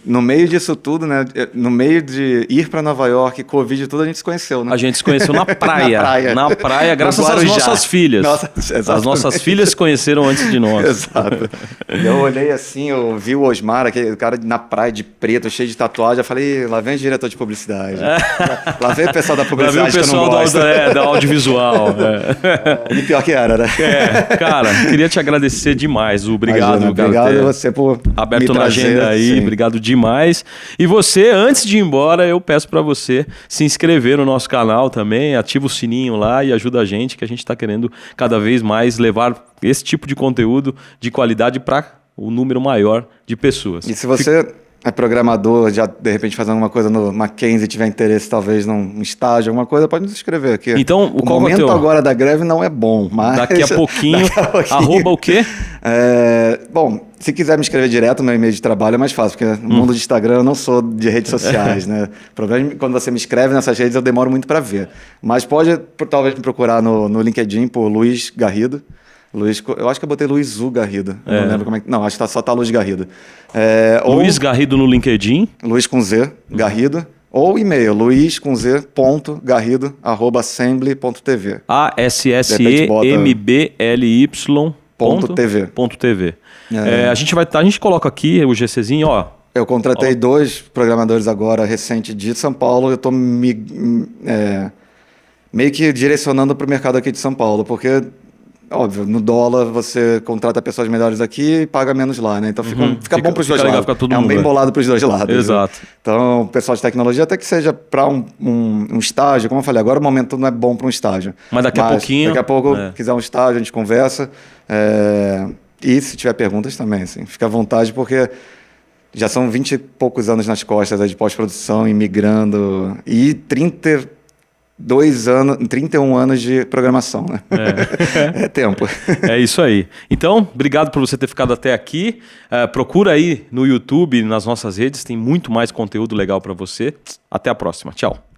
No meio disso tudo, né? No meio de ir para Nova York, Covid e tudo, a gente se conheceu, né? A gente se conheceu na praia. Na praia, graças às nossas filhas. As nossas filhas se conheceram antes de nós. Exato. Eu olhei assim, eu vi o Osmar, aquele cara na praia de preto, cheio de tatuagem. Eu falei, lá vem o diretor de publicidade. Lá vem o pessoal da publicidade. Lá vem o pessoal da audiovisual. E pior que era, né? Cara, queria te agradecer demais. Obrigado, cara. Obrigado a você por aberto me na trazer, agenda aí. Sim. Obrigado demais. E você, antes de ir embora, eu peço para você se inscrever no nosso canal também, ativa o sininho lá e ajuda a gente, que a gente está querendo cada vez mais levar esse tipo de conteúdo de qualidade para o número maior de pessoas. E se você é programador, já de repente fazer alguma coisa no Mackenzie, tiver interesse talvez num estágio, alguma coisa, pode nos escrever aqui. Então, o momento agora da greve não é bom, mas... Daqui a pouquinho, arroba o quê? Bom, Se quiser me escrever direto no meu e-mail de trabalho é mais fácil, porque no mundo de Instagram eu não sou de redes sociais, né? O problema é que quando você me escreve nessas redes eu demoro muito para ver. Mas pode talvez me procurar no LinkedIn por Luiz Garrido. Eu acho que eu botei Luiz U Garrido. Não lembro como é que... Não, acho que só tá Luiz Garrido. Luiz Garrido no LinkedIn. Luiz com Z, Garrido. Ou e-mail, luiz.garrido@assembly.tv. ASSEMBLY.tv. A gente coloca aqui o GCzinho, ó. Eu contratei 2 programadores agora recente de São Paulo. Eu estou meio que direcionando para o mercado aqui de São Paulo, porque, óbvio, no dólar você contrata pessoas melhores aqui e paga menos lá, né? Então fica bom para os dois lados. Um bem bolado para os dois lados. Exato. Viu? Então, o pessoal de tecnologia, até que seja para um estágio, como eu falei, agora o momento não é bom para um estágio. Mas daqui a pouco, quiser um estágio, a gente conversa. E se tiver perguntas também, assim, fica à vontade, porque já são 20 e poucos anos nas costas de pós-produção, imigrando, e 31 anos de programação, né? É tempo. É isso aí. Então, obrigado por você ter ficado até aqui. Procura aí no YouTube, nas nossas redes, tem muito mais conteúdo legal para você. Até a próxima. Tchau.